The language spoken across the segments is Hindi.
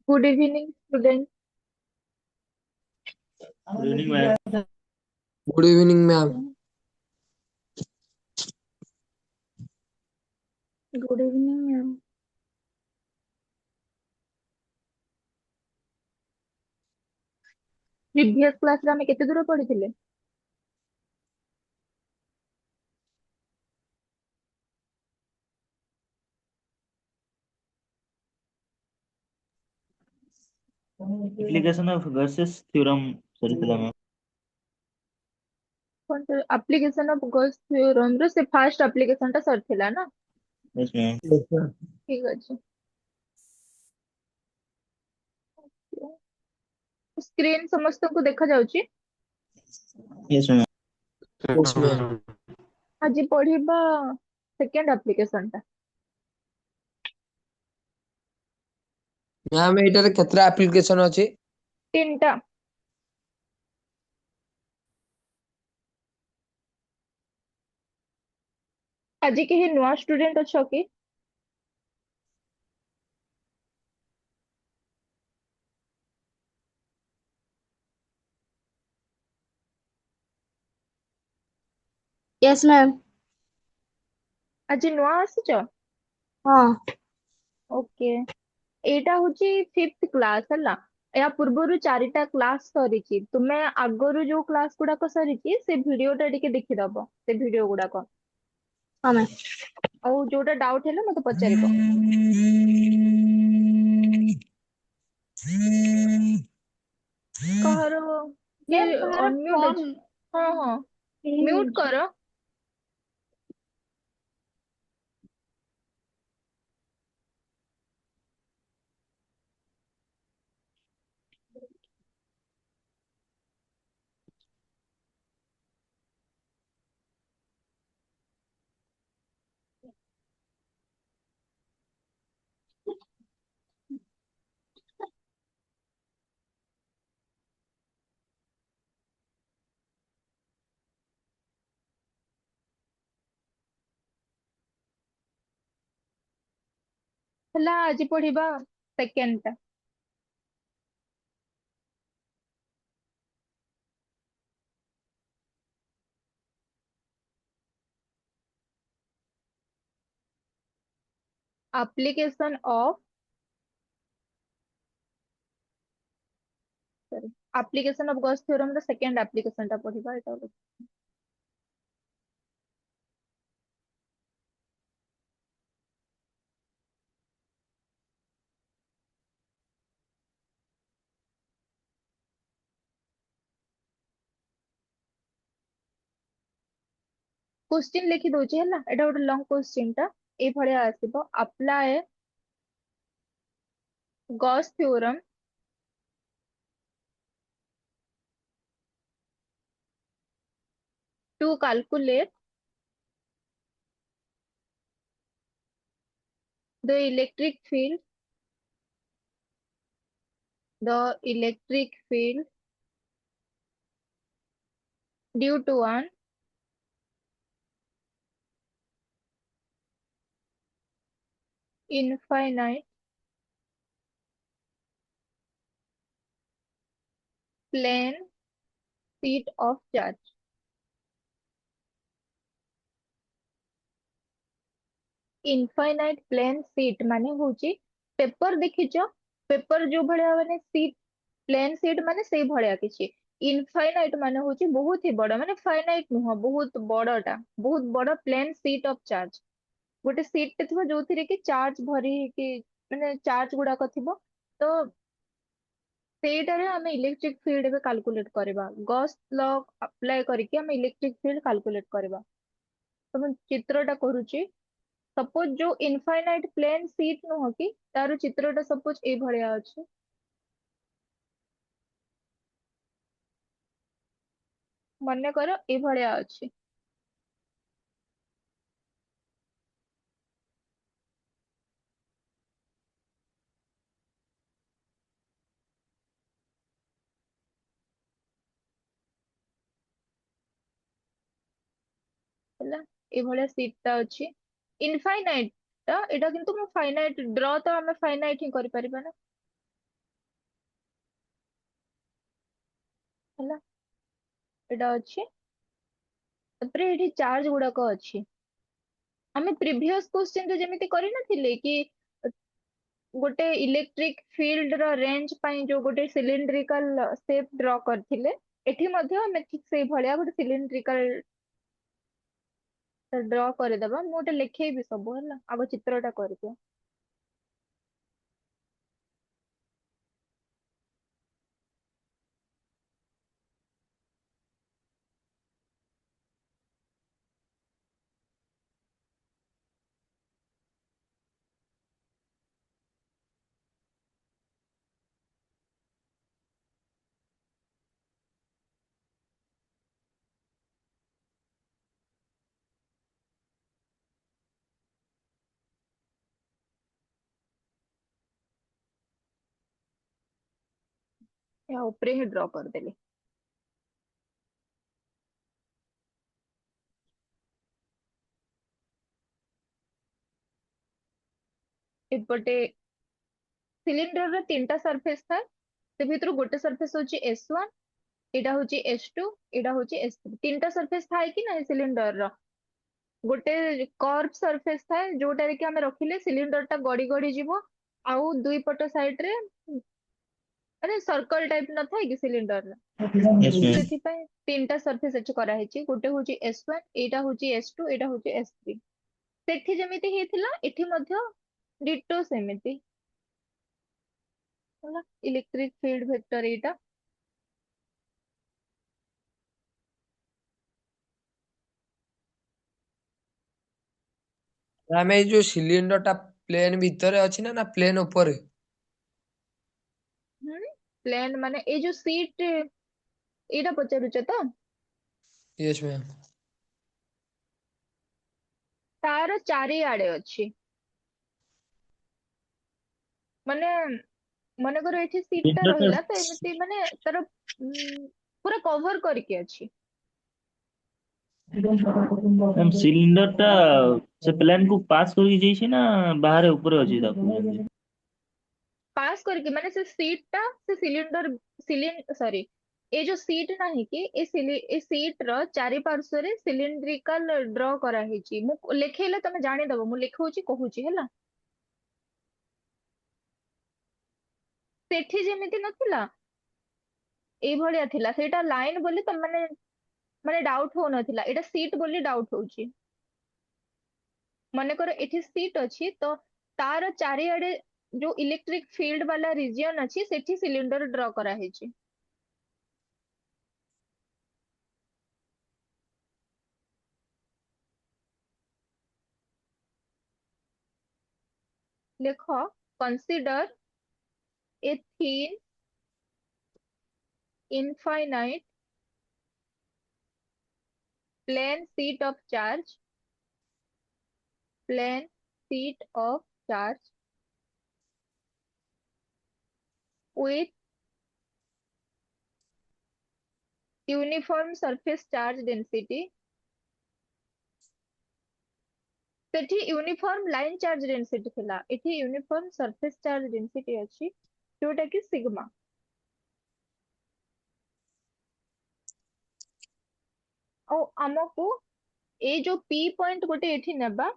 Good evening student. Good evening ma'am. Good evening ma'am. Good evening ma'am. Previous class रे हमें केते दूर पढ़िथिले? एप्लीकेशन ऑफ गॉसेस थ्योरम सरितला मैम। कौन से एप्लीकेशन ऑफ गॉस थ्योरम रो से फर्स्ट एप्लीकेशन टा सर थिला ना? Yes ma'am. Yes, sir. ठीक अछि। स्क्रीन समस्त को देखा जाउची? Yes ma'am. Yes, ma'am. आज पढ़िबा सेकंड एप्लीकेशन टा। मैम एटारे केतरा एप्लीकेशन अछि? तीनटा। आज के ही नवा स्टूडेंट अछो की? Yes ma'am. आज नवा आसीचो? हाँ। ओके। एटा होची फिफ्थ क्लास हला। या पूर्वरु चारिटा क्लास सरीची तुमे आगरु जो क्लास गुडा को सरीची से वीडियो टा टिके देखि दबो से वीडियो गुडा को हाँ मैम। ଆଉ ଯୋଉଟା ଡାଉଟ ହେଲେ ମତେ ପଚାରିବ। କାହାର କିଏ मैम काହାର ଅନମ୍ୟୁଟ फोन ଅଛି? ହଁ ହଁ रिंग म्यूट होଉଛି। କର। ହେଲା ଆଜି ପଢିବା ସେକେଣ୍ଡ ଟା। application of sorry application of Gauss theorem ର ସେକେଣ୍ଡ application ଟା ପଢିବା ଏଟା ଗୋଟେ। क्वेश्चन लिखि दଉଛି ହେଲା ଏଟା ଗୋଟେ ଲଙ୍ଗ क्वेश्चन ଟା ଏଇ ଭଳିଆ ଆସିବ apply Gauss theorem to calculate the electric field due to an infinite plane sheet of charge। Infinite plane sheet माने होची पेपर देखिचो पेपर जो भलिया माने सीट प्लेन सीट माने सेई भलिया किछि। इनफाइनाइट माने होची बहुत ही बड़ा माने फाइनाइट नुह बहुत बड़टा बहुत बड़ प्लेन सीट ऑफ चार्ज। गोटे सीट टे थिबो जोथिरे कि चार्ज भरी कि माने चार्ज गुडा को थिबो तो ସେଇଟାରେ ଆମେ ଇଲେକ୍ଟ୍ରିକ ଫିଲ୍ଡ ଏବେ କାଲକୁଲେଟ କରିବା ଗସ୍ ଲ ଆପ୍ଲାଏ କରିକି ଆମେ ଇଲେକ୍ଟ୍ରିକ ଫିଲ୍ଡ କାଲକୁଲେଟ କରିବା। ତ ମୁଁ ଚିତ୍ରଟା କରୁଛି सपोज जो इनफाइनाइट प्लेन सीट नुह कि तार चित्रटा सपोज ए भलिया अछि मने कर ए भलिया अछि ହେଲା ए भलिया सीट ता अछि इनफाइनाइट ता एटा किंतु मैं फाइनाइट ड्रॉ तो हमें फाइनाइट ही करि परिबा ना ହେଲା ଏଟା ଅଛି ତାପରେ ଏଠି ଚାर्ज गुड़ाक अछि आमे प्रीवियस क्वेश्चन रे जेमिति करि नथिले कि गोटे इलेक्ट्रिक फील्ड रो रेंज पई जो गोटे सिलिंड्रिकल शेप ड्रॉ करथिले एठी मध्ये हमें ठीक से भलिया गोटे सिलिंड्रिकल ड्रॉ करे दबा मु गोटे लिखेबी सब होला आगो चित्रटा करदियो या ऊपर ही ड्रॉ कर देली एपटे सिलिंडर रो तीनटा सरफेस था से भितर गोटे सरफेस होची S1 एटा होची S2 एटा होची S3 तीनटा सरफेस थाए कि नहीं सिलिंडर रो गोटे कर्व सरफेस थाए जोटा रे कि हमें रखिले सिलिंडर टा गड़ी गड़ी जीवो आउ दुई पट साइड रे अरे सर्कल टाइप न थाए कि सिलिंडर Yes, ma'am. सेथि पय तीनटा सरफेस एच करा हेची गोटे होची S1 एटा होची S2 एटा होची S3 सेठी जेमिति हेथिला एठी मध्य डिटो सेमिति होला इलेक्ट्रिक फील्ड वेक्टर एटा आमे जो सिलिंडर टा प्लेन भितरे अछि ना प्लेन ऊपर? प्लेन माने ए जो सीट एटा पचारुच तो यस मैम। तार चारि आड़े अछि माने मने करो एठी सीट टा Cylinder रहिला तो एमिति माने तार पूरा कवर करके अछि मैम सिलिंडर टा से प्लेन को पास करके जाइछे ना बाहर ऊपर अछि ताको पास करके माने से सीट टा से सिलिंडर सॉरी ए जो सीट नाही कि ए सीट रो चारि पार्श्व रे सिलिंड्रिकल ड्रॉ करा हेची मु लेखेले तमे जानि दबो मु लेखौची कहूची ହେଲା सेठी जेमिति नथिला एई भलिया थिला सेटा लाइन बोली तम माने डाउट हो नथिला एटा सीट बोली डाउट होची मने करो एठी सीट अछि तो तार चारिआडे जो इलेक्ट्रिक फील्ड वाला रीजन अछि सेठी सिलिंडर ड्रॉ करा हेची लेखो consider a thin infinite plane sheet of charge plane sheet of charge with uniform surface charge density Sethi uniform line charge density थिला एठी यूनिफॉर्म सरफेस चार्ज डेंसिटी अछि जोटा कि सिग्मा ओ हमकु ए जो पी पॉइंट गोटे एठी नेबा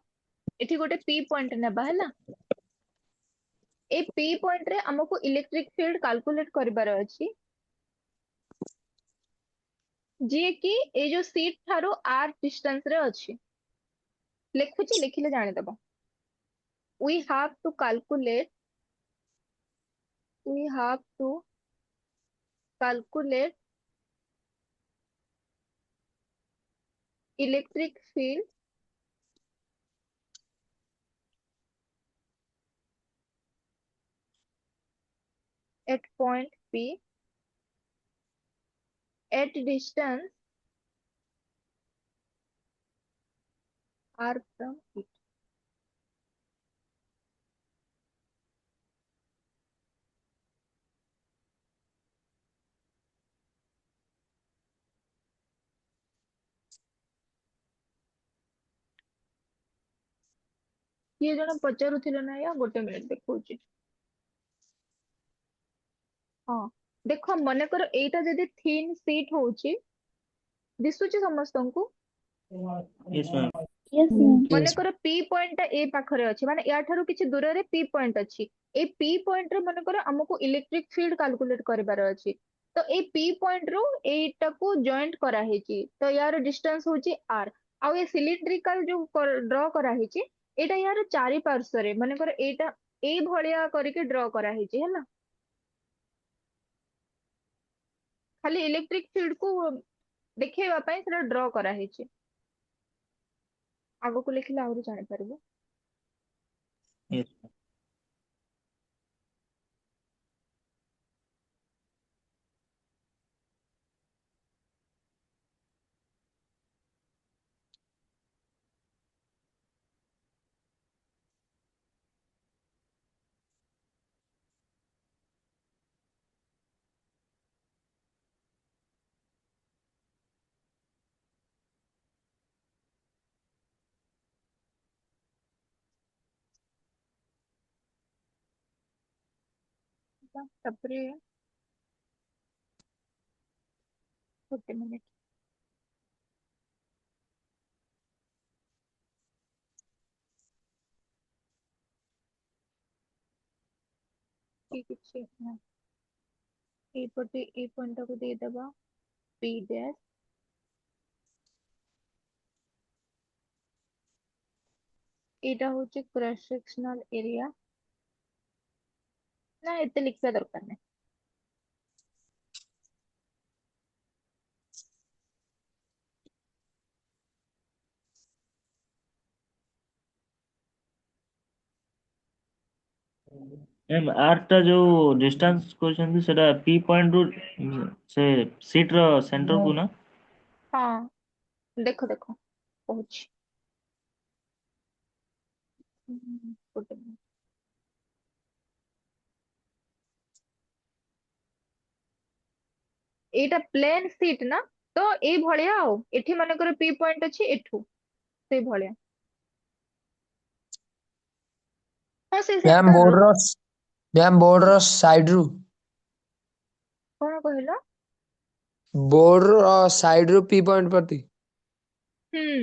एठी गोटे पी पॉइंट नेबा हैला ए पी पॉइंट रे हमकु इलेक्ट्रिक फील्ड कैलकुलेट करिबार अछि जे कि ए जो सीट थारो आर डिस्टेंस रे अछि लेखुची लेखिले जानि दबो we have to calculate we have to calculate electric field at point P at distance r from it किए जण पचारुथिले ना या गोटे मिनिट देखौची हाँ ଦେଖ ମନେକର ଏଇଟା ଯଦି ଥିନ୍ सीट ହଉଛି ଦିଶୁଛି ସମସ୍ତଙ୍କୁ yes ma'am. Yes, ma'am. Yes. ମନେକର P ପଏଣ୍ଟ ଟା ଏ ପାଖରେ ଅଛି ମାନେ ୟାଠାରୁ କିଛି ଦୂରରେ P ପଏଣ୍ଟ ଅଛି ଏଇ P ପଏଣ୍ଟ ରେ ମନେକର ଆମକୁ ଇଲେକ୍ଟ୍ରିକ ଫିଲ୍ଡ କାଲକୁଲେଟ କରିବାର ଅଛି ତ ଏଇ P ପଏଣ୍ଟ ରୁ ଏଇଟାକୁ ଜଏଣ୍ଟ କରାହେଇଛି ତ ୟାର ଡିଷ୍ଟାନ୍ସ ହଉଛି R ଆଉ ଏ ସିଲିଣ୍ଡ୍ରିକାଲ ଯୋଉ ଡ୍ର କରାହେଇଛି ଏଇଟା ୟାର ଚାରି ପାର୍ଶ୍ୱରେ ମନେକର ଏଇଟା ଏଇ ଭଳିଆ କରିକି ଡ୍ର କରାହେଇଛି ହେଲା ଖାଲି ଇଲେକ୍ଟ୍ରିକ ଫିଲ୍ଡ କୁ ଦେଖେଇବା ପାଇଁ ସେଟା ଡ୍ର କରାହେଇଛି ଆଗକୁ ଲେଖିଲେ ଆହୁରି ଜାଣିପାରିବ यस ତାପରେ ଗୋଟେ ମିନିଟ କିଛି ନା ଏଇପଟେ ଏଇ ପଏଣ୍ଟ ଟାକୁ ଦେଇଦବା P ଡ୍ୟାଶ ଏଇଟା ହଉଛି କ୍ରସ୍ ସେକ୍ସନାଲ ଏରିଆ ନା ଏତେ ଲେଖିବା ଦରକାର ନାହିଁ मैम आर टा जो डिस्टेंस कहछन्ती सेटा पी पॉइंट रू से सीट रो सेंटर को ना ହଁ ଦେଖ ଦେଖ କହୁଛି ଗୋଟେ minute। ଏଇଟା ପ୍ଲେନ ସିଟ୍ ନା ତ ଏଇ ଭଳିଆ ଆଉ ଏଠି ମନେକର P ପଏଣ୍ଟ ଅଛି ଏଠୁ ସେଇ ଭଳିଆ ହଁ ସେ ମ୍ୟାମ୍ ସେଣ୍ଟର ରୁ ବୋର୍ଡ ର ସାଇଡ ରୁ କଣ କହିଲ ବୋର୍ଡ ର ସାଇଡ ରୁ ପି ପଏଣ୍ଟ ପ୍ରତି ହୁଁ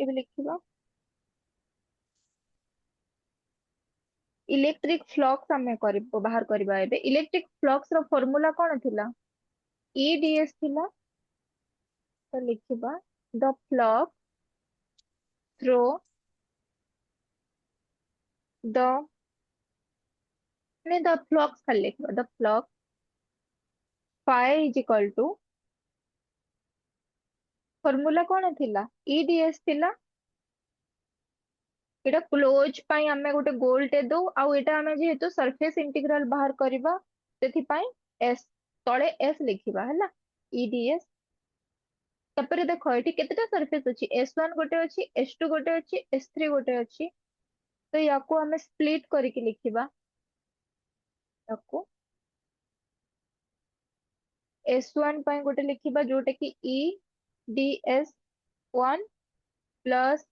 ଏବେ ଲେଖିବା ଇଲେକ୍ଟ୍ରିକ ଫ୍ଲକ୍ସ ଆମେ ବାହାର କରିବା ଏବେ ଇଲେକ୍ଟ୍ରିକ ଫ୍ଲକ୍ସ ର ଫର୍ମୁଲା କଣ ଥିଲା EDS ଥିଲା ତ ଲେଖିବା ଦ ଫ୍ଲକ୍ସ through the ମାନେ ଦ ଫ୍ଲକ୍ସ ଖାଲି ଲେଖିବା the flux phi is equal to formula କଣ ଥିଲା EDS ଥିଲା ଏଟା କ୍ଲୋଜ ପାଇଁ ଆମେ ଗୋଟେ ଗୋଲ ଟେ ଦଉ ଆଉ ଏଟା ଆମେ ଯେହେତୁ ସରଫେସ ଇଣ୍ଟିଗ୍ରାଲ ବାହାର କରିବା ସେଥିପାଇଁ S ତଳେ S ଲେଖିବା ହେଲା EDS ତାପରେ ଦେଖ ଏଠି କେତେଟା ସରଫେସ ଅଛି S1 ଗୋଟେ ଅଛି S2 ଗୋଟେ ଅଛି S3 ଗୋଟେ ଅଛି ତ ୟାକୁ ଆମେ ସ୍ପ୍ଲିଟ କରିକି ଲେଖିବା ୟାକୁ S1 ପାଇଁ ଗୋଟେ ଲେଖିବା ଯୋଉଟା କି EDS1 ପ୍ଲସ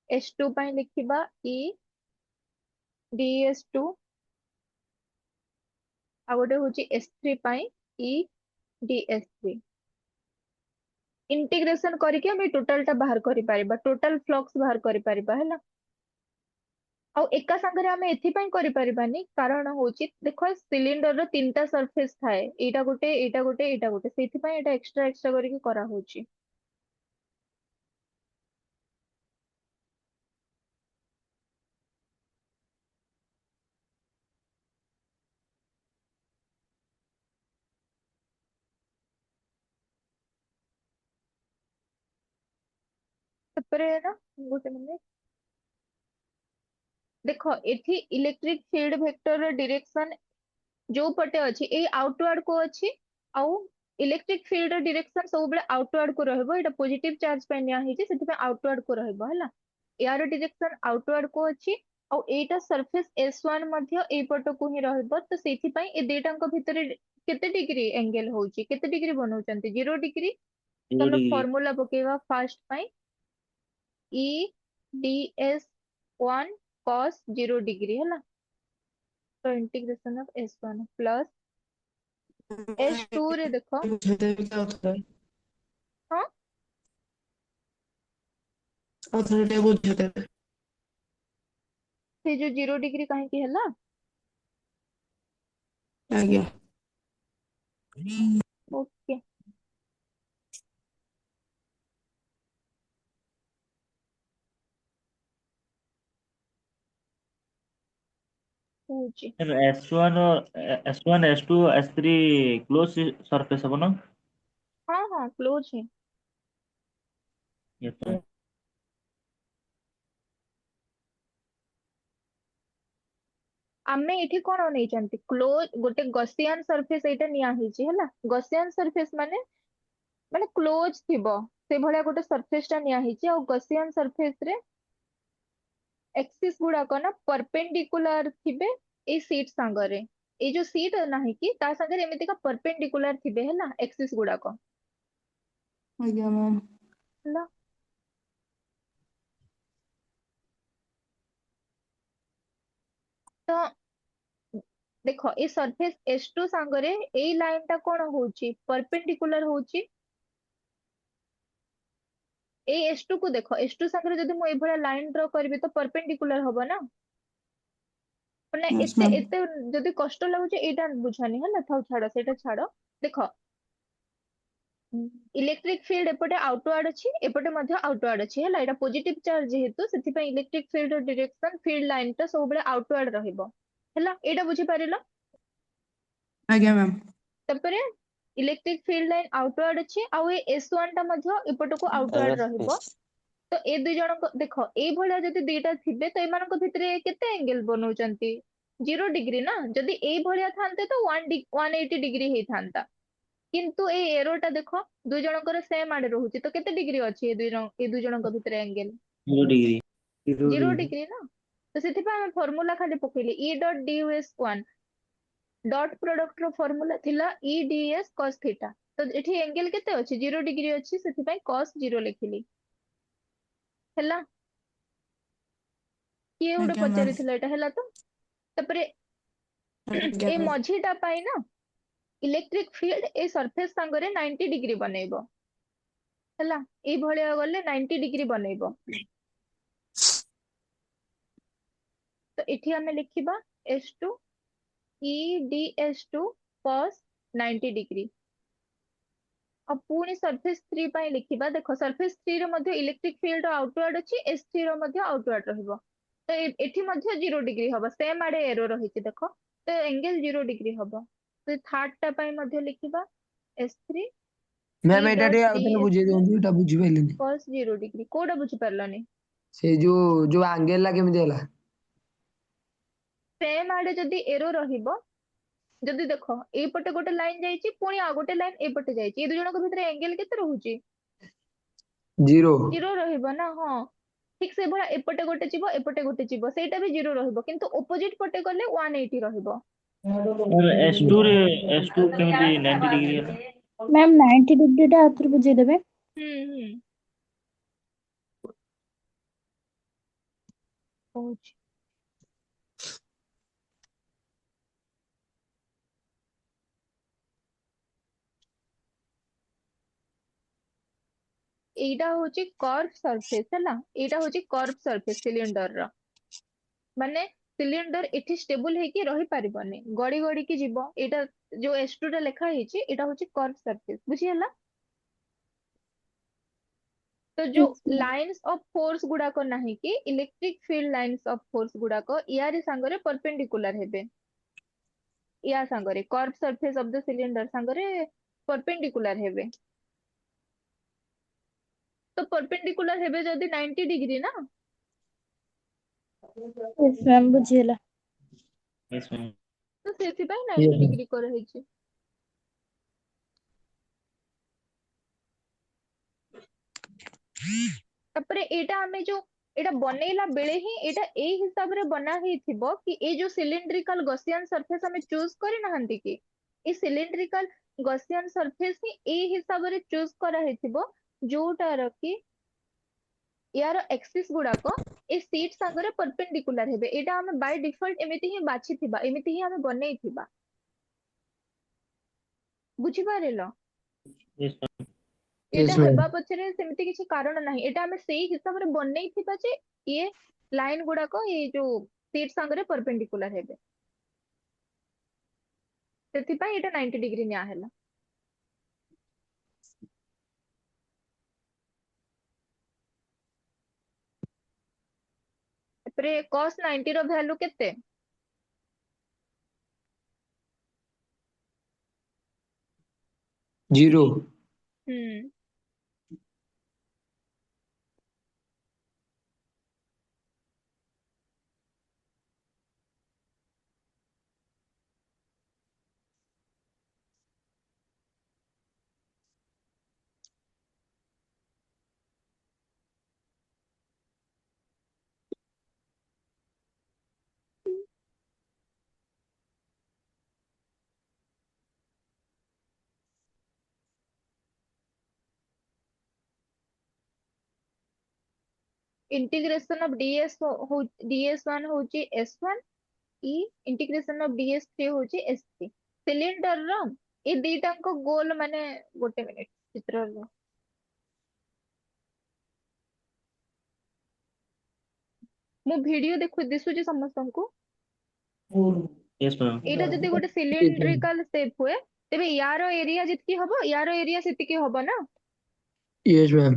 S2 ପାଇଁ ଲେଖିବା EDS2 ଆଉ ଗୋଟେ ହଉଛି S3 ପାଇଁ EDS3 ଇଣ୍ଟିଗ୍ରେସନ କରିକି ଆମେ ଟୋଟାଲ ଟା ବାହାର କରିପାରିବା ଟୋଟାଲ ଫ୍ଲକ୍ସ ବାହାର କରିପାରିବା ହେଲା ଆଉ ଏକା ସାଙ୍ଗରେ ଆମେ ଏଥିପାଇଁ କରିପାରିବାନି କାରଣ ହଉଛି ଦେଖ ସିଲିଣ୍ଡର ର ତିନିଟା ସରଫେସ ଥାଏ ଏଇଟା ଗୋଟେ ଏଇଟା ଗୋଟେ ଏଇଟା ଗୋଟେ ସେଇଥିପାଇଁ ଏଇଟା ଏକ୍ସଟ୍ରା ଏକ୍ସଟ୍ରା କରିକି କରାହଉଛି ତାପରେ ନା ଗୋଟେ ମିନିଟ ଦେଖ ଏଠି ଇଲେକ୍ଟ୍ରିକ ଫିଲ୍ଡ ଭେକ୍ଟର ର ଡିରେକ୍ସନ ଯୋଉ ପଟେ ଅଛି ଏଇ ଆଉଟୱାର୍ଡ କୁ ଅଛି ଆଉ ଇଲେକ୍ଟ୍ରିକ ଫିଲ୍ଡ ର ଡିରେକ୍ସନ ସବୁବେଳେ ଆଉଟୱାର୍ଡ କୁ ରହିବ ଏଇଟା ପଜିଟିଭ ଚାର୍ଜ ପାଇଁ ନିଆ ହେଇଛି ସେଥିପାଇଁ ଆଉଟୱାର୍ଡ କୁ ରହିବ ହେଲା ୟାର ଡିରେକ୍ସନ ଆଉଟୱାର୍ଡ କୁ ଅଛି ଆଉ ଏଇଟା ସରଫେସ S1 ମଧ୍ୟ ଏଇ ପଟକୁ ହିଁ ରହିବ ତ ସେଇଥିପାଇଁ ଏ ଦିଟାଙ୍କ ଭିତରେ କେତେ ଡିଗ୍ରୀ ଏଙ୍ଗେଲ ହଉଛି କେତେ ଡିଗ୍ରୀ ବନଉଛନ୍ତି 0 ଡିଗ୍ରୀ ତ जीरो ଆମେ डिग्री ଫର୍ମୁଲା ପକେଇବା ଫାର୍ଷ୍ଟ ପାଇଁ E ds1 cos 0 डिग्री है ना। तो integration of s1 plus s2 रे देखो बुझेदेबे क्या होता है हाँ अथॉरिटी बुझेदेबे से जो 0 डिग्री कहीं की है ना। आज्ञा ओके पूछे S1 और S1 S2 S3 close surface है ना। हाँ हाँ क्लोज है। ये तो है। आमे एठी कोन नेइचंती क्लोज गोटे गॉसियन सरफेस एटा निया हिची हैला। गॉसियन सरफेस माने माने क्लोज थिबो से भलिया गोटे सरफेस टा निया हिची और गॉसियन सरफेस रे एक्सिस गुडा को ना परपेंडिकुलर थिबे ए सीट संगरे। ए जो सीट नाही कि ता संगरे एमिति का परपेंडिकुलर थिबे हैला एक्सिस गुडा को आज्ञा मैम हैला। तो देखो a surface S2 संगरे A line टा कोन होची परपेंडिकुलर होची। ए S2 को देखो S2 संगरे जदि मु ए भलिया लाइन ड्रा करबी तो परपेंडिकुलर हबो ना। ମାନେ यस ଏତେ मैम ଏତେ ଯଦି କଷ୍ଟ ଲାଗୁଛି ଏଇଟା ବୁଝାନି ହେଲା ଥାଉ ଛାଡ ସେଇଟା ଛାଡ। ଦେଖ ଇଲେକ୍ଟ୍ରିକ ଫିଲ୍ଡ ଏପଟେ ଆଉଟୱାର୍ଡ ଅଛି ଏପଟେ ମଧ୍ୟ ଆଉଟୱାର୍ଡ ଅଛି ହେଲା। ଏଇଟା ପଜିଟିଭ ଚାର୍ଜ ଯେହେତୁ ସେଥିପାଇଁ electric field direction field line ଟା ସବୁବେଳେ ଆଉଟୱାର୍ଡ ରହିବ ହେଲା। ଏଇଟା ବୁଝିପାରିଲ। आज्ञा मैम ତାପରେ ଇଲେକ୍ଟ୍ରିକ ଫିଲ୍ଡ ଲାଇନ ଆଉଟୱାର୍ଡ ଅଛି ଆଉ ଏ S1 ଟା ମଧ୍ୟ ଏପଟକୁ ଆଉଟୱାର୍ଡ ରହିବ। ତ ଏ ଦୁଇ ଜଣଙ୍କ ଦେଖ ଏଇଭଳିଆ ଯଦି ଦିଟା ଥିବେ ତ ଏମାନଙ୍କ ଭିତରେ କେତେ ଏଙ୍ଗେଲ ବନଉଛନ୍ତି 0 डिग्री ना। ଯଦି ଏଇଭଳିଆ ଥାନ୍ତେ ତ 180 डिग्री ହେଇଥାନ୍ତା। କିନ୍ତୁ ଏଇ ଏରୋଟା ଦେଖ ଦୁଇ ଜଣଙ୍କର ସେମ୍ ଆଡେ ରହୁଛି ତ କେତେ डिग्री ଅଛି ଏ ଦୁଇ ଜଣଙ୍କ ଭିତରେ एंगल 0 डिग्री। 0 डिग्री ना। ତ ସେଥିପାଇଁ ଆମେ ଫର୍ମୁଲା ଖାଲି ପକେଇଲେ E dot ds1 dot product ର ଫର୍ମୁଲା ଥିଲା E ds cos थीटा। ତ ଏଠି एंगल କେତେ ଅଛି 0 डिग्री ଅଛି ସେଥିପାଇଁ cos 0 ଲେଖିଲି ହେଲା। କିଏ ଗୋଟେ आज्ञा मैम ପଚାରିଥିଲା ଏଇଟା ହେଲା ତ। ତାପରେ आज्ञा ଏ मैम ମଝିଟା ପାଇଁ ନା ଇଲେକ୍ଟ୍ରିକ ଫିଲ୍ଡ ଏ ସରଫେସ ସାଙ୍ଗରେ 90 डिग्री ବନେଇବ ହେଲା। ଏଇ ଭଳିଆ ଗଲେ 90 डिग्री ବନେଇବ। ତ ଏଠି ଆମେ ଲେଖିବା S2 E ds2 cos 90 degree. ଆଉ ପୁଣି ସରଫେସ 3 ପାଇଁ ଲେଖିବା ଦେଖ ସରଫେସ 3 ରେ ମଧ୍ୟ ଇଲେକ୍ଟ୍ରିକ ଫିଲ୍ଡ ଆଉଟୱାର୍ଡ ଅଛି S3 ର ମଧ୍ୟ ଆଉଟୱାର୍ଡ ରହିବ। ତ ଏଠି ମଧ୍ୟ 0 डिग्री ହବ ସେମ୍ ଆଡେ ଏରୋ ରହିଛି ଦେଖ ତ एंगल 0 डिग्री ହବ। ତ ଥାର୍ଡ ଟା ପାଇଁ ମଧ୍ୟ ଲିଖିବା S3 E मैम एटा डॉट टे आउथरे बुझे ds2 दियंतु एटा बुझी पाइलिनी cos 0 डिग्री कोडा बुझी पारलानी। से जो एंगल ला केमिति होला सेम आडे जदी एरो रहिबो जदी देखो एपटे गोटे लाइन जाईची पुणी आ गोटे लाइन एपटे जाईची ए दु जणक भितर एंगल केते रहूची जीरो 0 रहिबो ना। हाँ ठीक से भला एपटे गोटे जीवो सेटा भी 0 रहिबो किंतु ऑपोजिट पटे गले 180 रहिबो। और S2 रे S2 केमिति 90 डिग्री है। मैम 90 डिग्री टा आउथरे बुझेई देबे। हम्म कହୁची एइटा होची कर्व सरफेस हैला। एइटा होची कर्व सरफेस सिलिंडर रो माने सिलिंडर एठी स्टेबल है कि रही पारिबनी गड़ी गड़ी की जीवो। एटा जो S2 टा लेखा ହେଇची एटा होची कर्व सरफेस बुझी हला। तो जो yes ma'am. Lines of force गुडा को नाही कि electric field lines of force गुडा को यारी सांगरे परपेंडिकुलर हेबे। या सांगरे curve surface of the cylinder सांगरे परपेंडिकुलर हेबे। तो परपेंडिकुलर हेबे जदी 90 डिग्री ना। यस मैम बुझेला। इसमें तो सेथि पाई ये 90 डिग्री कर ହେଇची। तापरे एटा हमें जो एटा बनेला बेले ही एटा ए हिसाब रे बना ही थिबो कि ए जो सिलिंड्रिकल गॉसियन सरफेस हमें चूज करि नहंती कि ए सिलिंड्रिकल गॉसियन सरफेस ही ए हिसाब रे चूज करा ही थिबो जोटा रखी यार एक्सिस गुड़ाक ए सीट सांगरे परपेंडिकुलर हेबे एटा हमें बाय डिफॉल्ट एमिति ही बाछि थिबा एमिति ही हमें बनै थिबा बुझी पारेलो Yes, ma'am. एटा यस मैम हेबा पछरे सेमिति किछि कारण नाही एटा हमें सेही हिसाब रे बनै थिबा जे ये लाइन गुड़ाक ये जो सीट सांगरे परपेंडिकुलर हेबे सेति पय एटा 90 डिग्री न्या हैला तापरे cos 90 रो वैल्यू केते 0 हम्म इंटीग्रेशन ऑफ ds1 होची s1 E integration of ds3 होची s3 सिलिंडर रो ए दीटांको गोल माने गोटे मिनिट चित्र रो मो वीडियो देखु दिसुची समस्तंको Yes, ma'am. एटा जदि गोटे सिलिंड्रिकल शेप हुए तेबे यारो एरिया जितकी हबो यारो एरिया सेतिकी हबो ना yes ma'am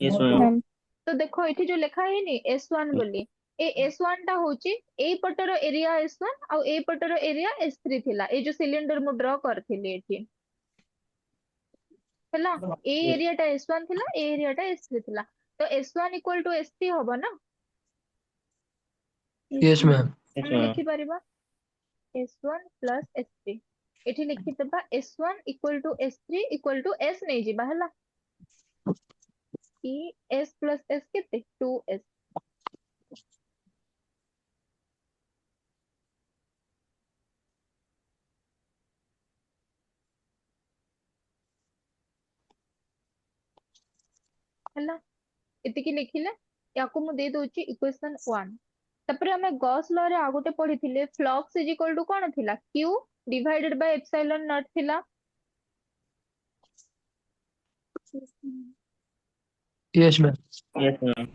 Yes, ma'am. Ma'am तो देखो एठी जो लिखा है नी s1 बोली ए s1 टा होची ए पटर एरिया s1 आ ए पटर एरिया s3 थिला ए जो सिलिंडर मु ड्रा करथिली एठी ହେଲା ए Yes, एरिया टा s1 थिला ए एरिया टा s3 थिला तो s1 इक्वल टू s3 हबो ना यस मैम yes, हम ma'am. लिखि परिबा s1 प्लस s3 एठी लिखि देबा s1 equal to s3 equal to s नै जिबा हला ई s प्लस s केते 2s ହେଲା एतिकी लिखिले याकू मु दे दोची इक्वेशन 1 तापरे हमें गॉस लॉ रे आ गोटे पढिथिले फ्लक्स इज इक्वल टू कोन थिला q divided by epsilon not थिला यस मैम Yes, ma'am.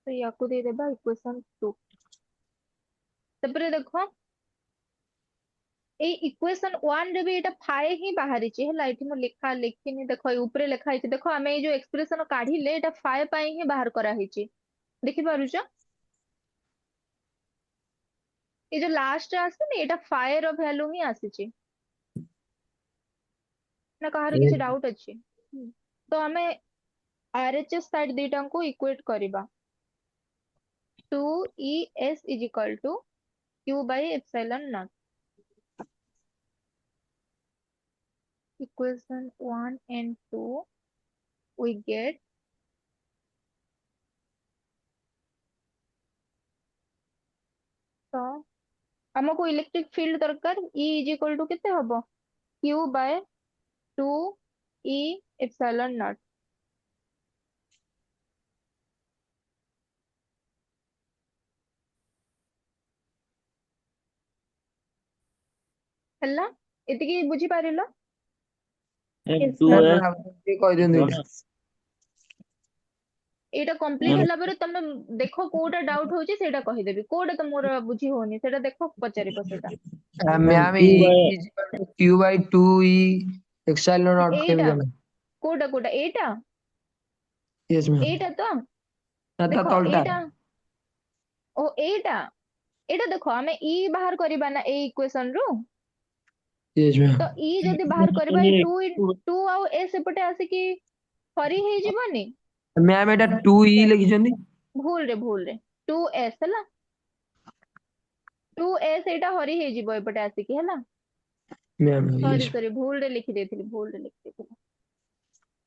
तो याकू दे देबा इक्वेशन 2 तापरे देखो ए इक्वेशन 1 रे भी एटा फाए ही बाहरी छि हला एठी मु लिखा लिखिनी देखो ए ऊपरे लिखा हिची देखो हमें ए जो एक्सप्रेशन काढिले एटा फाए पाई ही बाहर करा हिची देखि पारुछ ए जो लास्ट आसीनी एटा फाए रो वैल्यू ही आसीची ना कहार किसी डाउट अछि तो हमें आरएचएस साइड दीटा को इक्वेट करिबा 2es is equal to q by epsilon naught equation 1 and 2 we get तो हमको इलेक्ट्रिक फील्ड दरकार E is equal to केते हबो q by 2e epsilon naught हला एतिकी बुझी पारिलो Ma'am, Yes, two ma'am. Ma'am s आप कह दियंतु one. एटा कंप्लीट Ma'am, हला पर तमे देखो कोटा डाउट होची सेटा कहि देबी कोटा तमोर बुझी होनी सेटा देखो पचारिबो सेटा ma'am, ma'am two by is Q by 2 E epsilon naught एटा केबे मैम कोटा कोटा एटा यस मैम एटा तो ना ता देखो तलटा एटा ओ एटा एटा देखो हमें ई बाहर करबा ना ए इक्वेशन रो यस तो मैम ई जदी बाहर करबा ए 2 2 आउ ए सेपटे आसी कि हरी हे जीवनी मैम एटा 2 ई लिखिसंदी भूल रे 2s हला 2s एटा हरी हे जीवो एपटे आसी कि हला मैम सॉरी यस सॉरी भूल रे लिखि देथिली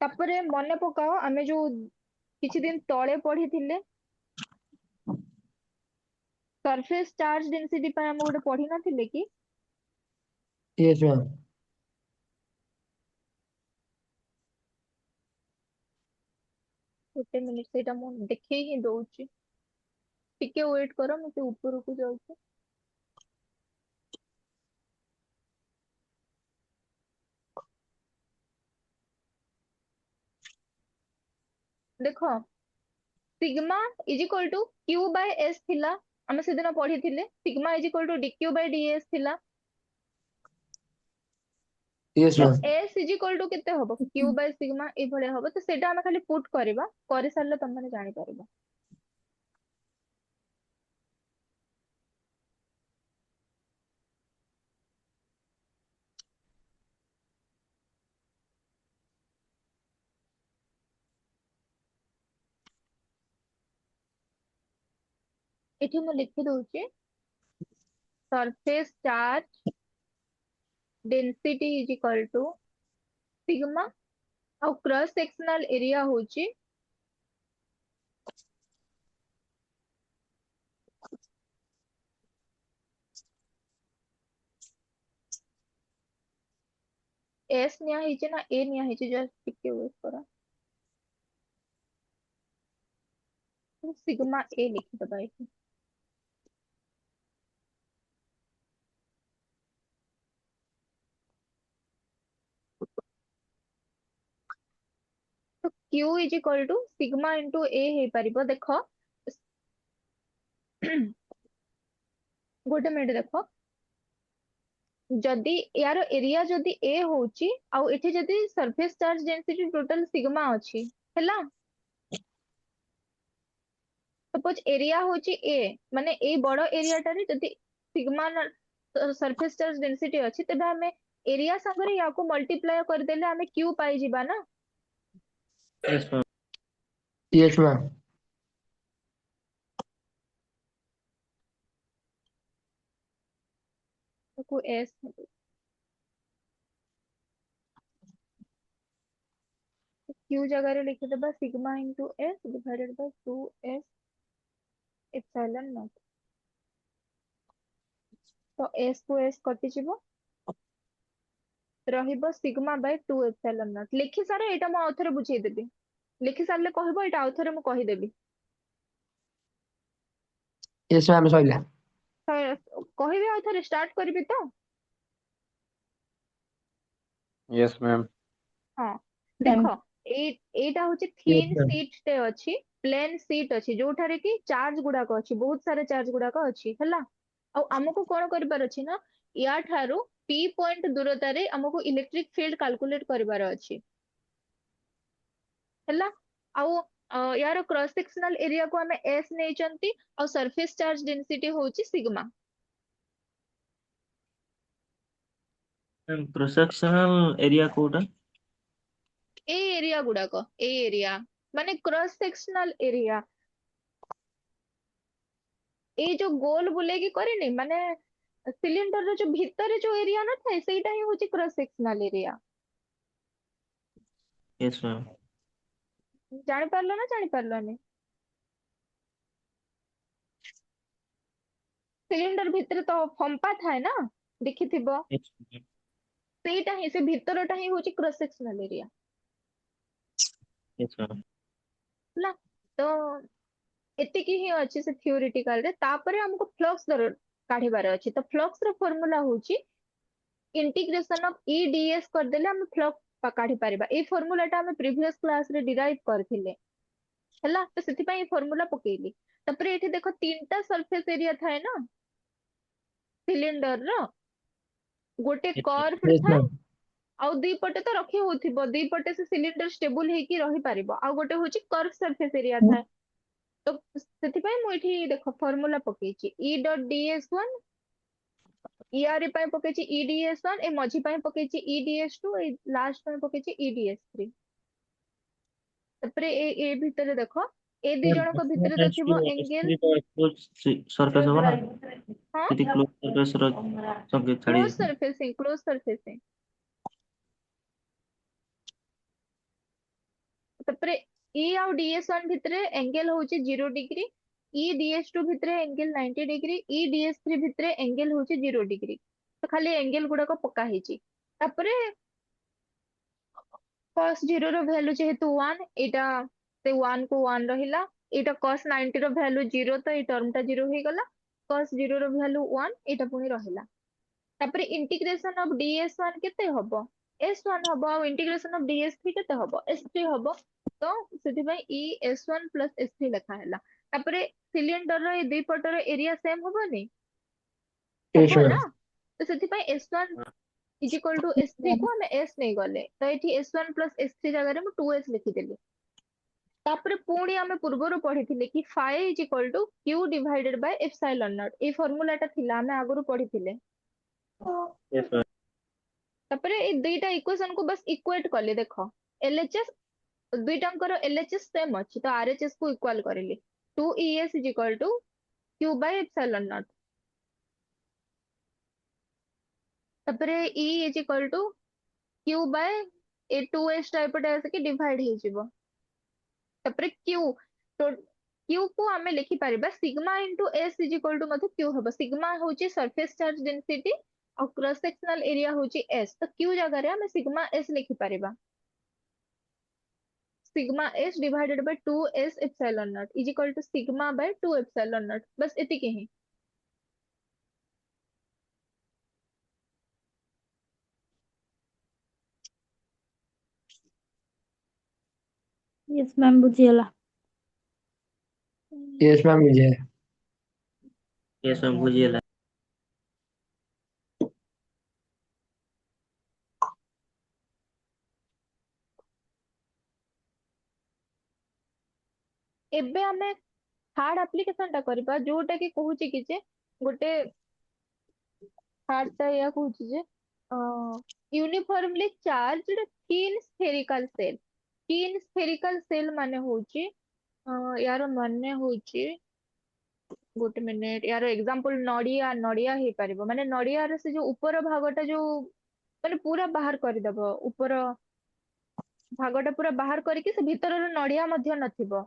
तापरे मने पकाओ हमें जो किछि दिन तळे पढिथिले सरफेस चार्ज डेंसिटी पे हम गोटे पढ़ी नथिले कि यस मैम। गोटे मिनिट सेटा मु देखै ही दउची टिके वेट करो मैं से ऊपर को जाउची। देखो sigma is equal to Q by s थिला हम से दिन पढ़ी थिले sigma is equal to dq by ds थिला यस तो ma'am. S is equal to केते हबो क्यू बाय सिग्मा ए भले हबो तो सेटा हम खाली पुट करबा करे सारले तुम माने जानि परबो। एठी मु लिखि दउची surface charge density is equal to sigma और क्रॉस सेक्शनल एरिया होची एस निया हिचे ना ए निया हिचे जस्ट टिके वेट करो तो सिग्मा ए लिखि दबा एठी। तो Q is equal to sigma into A हे परिबो देखो गोटे मिनट देखो जदि यार एरिया जदि ए होची आउ एठी जदि surface charge density total sigma अछि हैला सपोज एरिया होची ए माने ए बड़ो एरिया टारे जदि सिग्मा सरफेस चार्ज डेंसिटी अछि तबे हमें एरिया संगरे याको मल्टीप्लाई कर देले हमें क्यू पाई जिबा ना। Yes ma'am. Yes ma'am. को एस क्यू जगह रे लिखि देबा sigma into S divided by 2s epsilon not तो एस को एस कटि जिवो रहिबो सिग्मा बाय 2 एप्सिलॉन नॉट लिखि सारे एटा मु आउथरे बुझेई देबी लिखि सारले कहबो एटा आउथरे मु कहि देबी यस मैम सइला। କହିବି आउथरे स्टार्ट करबी तो यस मैम। हाँ मैम देखो एटा होची यस थीन मैम। सीट टे अछि प्लेन सीट अछि जोठारे कि चार्ज गुडाक अछि बहुत सारे चार्ज गुडाक अछि हला आ हमको कोन करबार अछि ना या ठारू पी पॉइंट दूरतारे हमको इलेक्ट्रिक फील्ड कैलकुलेट करबार अछि हला आउ यार क्रॉस सेक्शनल एरिया को हमें एस नै चंती और सरफेस चार्ज डेंसिटी होची sigma ma'am cross sectional area कोटा ए एरिया गुडाक ए एरिया माने क्रॉस सेक्शनल एरिया ए जो गोल बुलेगी करेनी माने सिलिंडर रो जो भीतर जो एरिया ना था सेटा ही होची cross sectional area yes ma'am. जानि पारलो ना जानि पारलोनी सिलिंडर भीतर तो फंपा थाए ना देखिथिबो यस सेटा ही से भीतरटा ही होची क्रॉस सेक्शनल एरिया मैम। ହେଲା ତ ଏତିକି ହିଁ ଅଛି ସେ ଥିଓରିଟିକାଲ ରେ ତାପରେ ଆମକୁ ଫ୍ଲକ୍ସ କାଢିବାର ଅଛି ତ ଫ୍ଲକ୍ସ ର ଫର୍ମୁଲା ହଉଛି इंटीग्रेशन ऑफ ई डीएस करदेले हम फ्लक्स काढी परिबा ए फार्मूला टा हम प्रीवियस क्लास रे डिराइव करथिले हैला तो सेति पई फार्मूला पकेइली तापर एठी देखो तीनटा सरफेस एरिया थाए ना सिलिंडर रो गोटे यस कर्व यस थाए मैम। आउ दी पटे तो रखी होथिबो दी पटे से सिलिंडर स्टेबल हेकी रही परिबो आउ गोटे होची कर्व सरफेस एरिया थाए तो सेति पई मु एठी देखो फार्मूला पकेइची ई डॉट डीएस1 ईआर ପାଇଁ ପକେଇଛି EDS1 ଏ ମଝି ପାଇଁ ପକେଇଛି EDS2 ଏ ଲାଷ୍ଟ ପାଇଁ ପକେଇଛି EDS3 ତାପରେ ଏ ଭିତରେ ଦେଖ ଏ ଦି ଜଣଙ୍କ ଭିତରେ ତ ଥିବ एंगल सरफेस होगा ना हाँ ସେଠି କ୍ଲୋଜ ସରଫେସ ର ସଂକେତ ଛାଡି ଦେଇଛି। क्लोज सरफेसिंग ତାପରେ E ଆଉ DS1 ଭିତରେ एंगल होची 0 डिग्री EDS2 भितरे एंगल 90 डिग्री, EDS3 भितरे एंगल होची 0 डिग्री। तो खाली एंगल गुड़ाक पका ହେଇଛି। तापरे cos 0 रो वैल्यू जेहेतु 1, एटा से 1 को 1 रहिला। एटा cos 90 रो वैल्यू 0, तो ए टर्म टा 0 हो गला। cos 0 रो वैल्यू 1, एटा पुनी रहिला। तापरे इंटीग्रेशन ऑफ ds1 केते हबो? s1 हबो। और इंटीग्रेशन ऑफ ds3 केते हबो? s3 हबो। तो सेति भाई e s1 प्लस s3 लिखा हैला। तापरे सिलिंडर रो ए दुई पटर एरिया सेम हबोनी? Yes, हबो ma'am. ना? तो सेति भाई s1 is equal to s3 को हमें s नहीं गले, तो एठी s1 प्लस s3 जगह रे मैं 2s लिखिदेली। तापरे पुणी आमे पूर्वरु पढ़िथिले कि phi is equal to q divided by epsilon naught. ए फार्मूला टा थिला आमे आगरु पढ़िथिले। Yes, ma'am. तापरे ए दुईटा इक्वेशन को बस इक्वेट कले। देखो LHS दुईटांकर LHS सेम अछि, तो RHS को इक्वल करिली। 2ES is equal to q by epsilon naught. तापरे E is equal to q by ए 2s टाइप टा आसे कि डिवाइड हे जिवो। तापरे q, तो q को आमे लिखि परिबा sigma into s is equal to मते q हबो। सिग्मा होची सरफेस चार्ज डेंसिटी और क्रॉस सेक्शनल एरिया होची s, तो q जगह रे आमे सिग्मा s लिखि परिबा। Sigma s divided by 2s epsilon naught is equal to sigma by 2 epsilon naught. बस एतिके ही। यस मैम बुझीगला। Yes, ma'am. मुझे Yes, ma'am. बुझिएला। एबे आमे थर्ड एप्लीकेशन टा करबा, जोटा कि कहूची कि जे गोटे थर्ड टा या कहूची जे uniformly charged thin spherical shell. Thin spherical shell माने होची यार माने होची, गोटे मिनिट, यार एग्जांपल नडिया नडिया हे परिबो। माने नडिया रे से जो ऊपर भागटा जो माने पूरा बाहर कर दबो, ऊपर भागटा पूरा बाहर करके से भीतर नडिया मध्य नथिबो,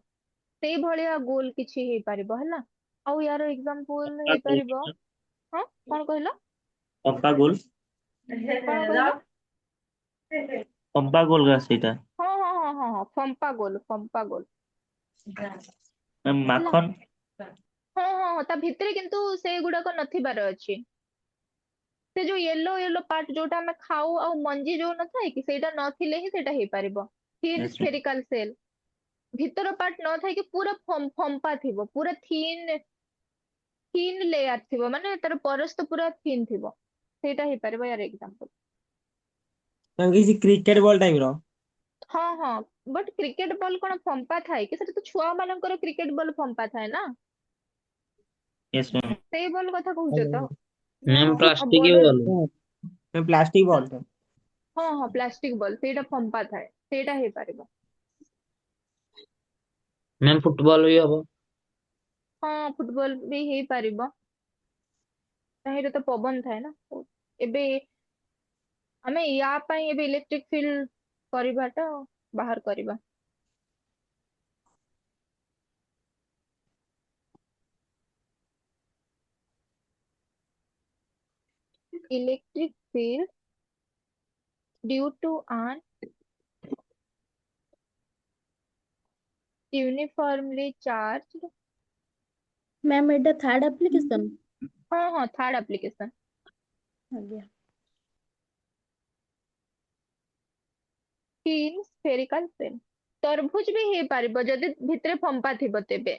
सेई भलिया गोल किछि हे परिबो हला। ଆଉ यार एग्जांपल हे पंपा परिबो। गोल। हां कोन कहलो? पंपा गोल। कोन कहलो? पंपा गोल का सीटा। हां हां हां हां हां, फंपा गोल, फंपा गोल मैम ହେଲା। माखन। हां हां हां, ता भितरे किंतु से गुडाक नथिबार अछि। से जो येलो येलो पार्ट जोटा हम खाऊ और मंजी जो न थाए कि सेटा नथिले ही सेटा हे परिबो thin Yes, ma'am. Spherical shell. भीतर पार्ट न थाए कि पूरा फंपा थिबो, पूरा थिन थिन लेयर थिबो, माने तार परस्त पूरा थिन थिबो, सेटा हे परिबो यार एग्जांपल। मैम किसी क्रिकेट बॉल टाइप रो। हाँ हाँ, बट क्रिकेट बॉल कौन फंपा थाए कि सेटा तो छुआ मानकर क्रिकेट बॉल फंपा थाए ना, Yes, ma'am. सेई बॉल कथा कहउछ तो। मैम अब प्लास्टिक ही बॉर्डर, बोल मैम प्लास्टिक बॉल था। हाँ हाँ प्लास्टिक बॉल सेटा फंपा थाए, सेटा हे परिबो। मैम फुटबॉल भी हबो। हाँ फुटबॉल भी हे परिबो, ताहिरे तो पवन थाए ना। एबे हमें या ପାଇଁ ଏବେ इलेक्ट्रिक फील्ड କରିବାଟା ବାହାର କରିବା। Electric field due to an uniformly charged. Ma'am एटा थर्ड एप्लीकेशन। हाँ हाँ थर्ड एप्लीकेशन। आज्ञा। थिन स्फेरिकल सेल तरभुज भी हे पारिबो जदि भितरे फंपा थिबो तेबे।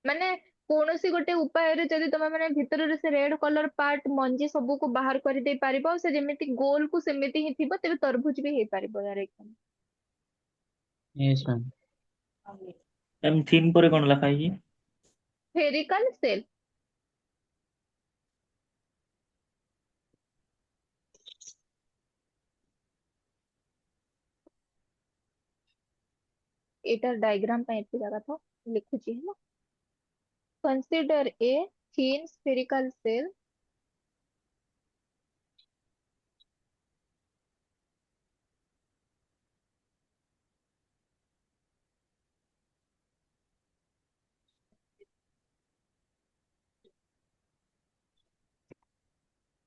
माने कौनसी गोटे उपाय रे जदि तमे माने भितर रे से रेड कलर पार्ट मंजी सबू को बाहर कर दे पारिबो, से जेमिति गोल को सेमिति ही थिबो, तेबे तरभुज भी हे पारिबो यार एकदम। Yes ma'am. मैम थीम पर कौन लिखा है? Spherical shell. एटार डायग्राम पे एति जगह था लिखुची है ना। Consider a thin spherical shell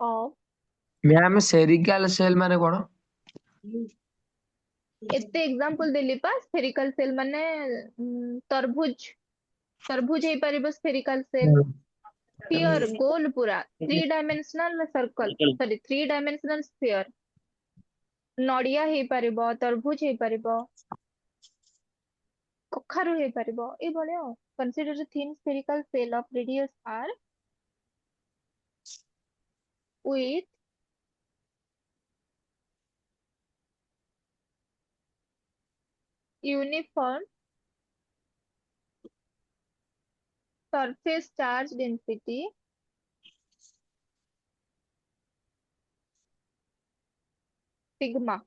of ma'am spherical shell ମାନେ କଣ? एते एग्जांपल देली पा स्फेरिकल सेल माने तरभुज तरभुज हे परिबो स्फेरिकल सेल स्फीयर गोल पूरा 3 dimensional circle sorry 3 dimensional sphere नडिया हे परिबो तरभुज हे परिबो कखारू हे परिबो ए भले consider the thin spherical shell of radius r with uniform surface charge density sigma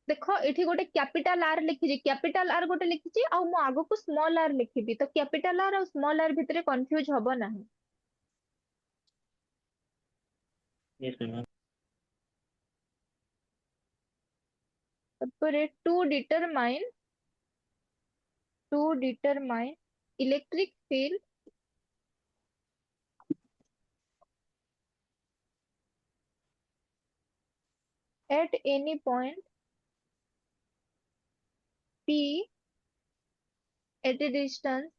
देखो एठी गोटे कैपिटल आर लिखिजी कैपिटल आर गोटे लिखिजी आ मु आगो को स्मॉल आर लिखिबी तो कैपिटल आर और स्मॉल आर भितरे कंफ्यूज हबो नाही यस मैम तपरे to determine electric field at any point p at a distance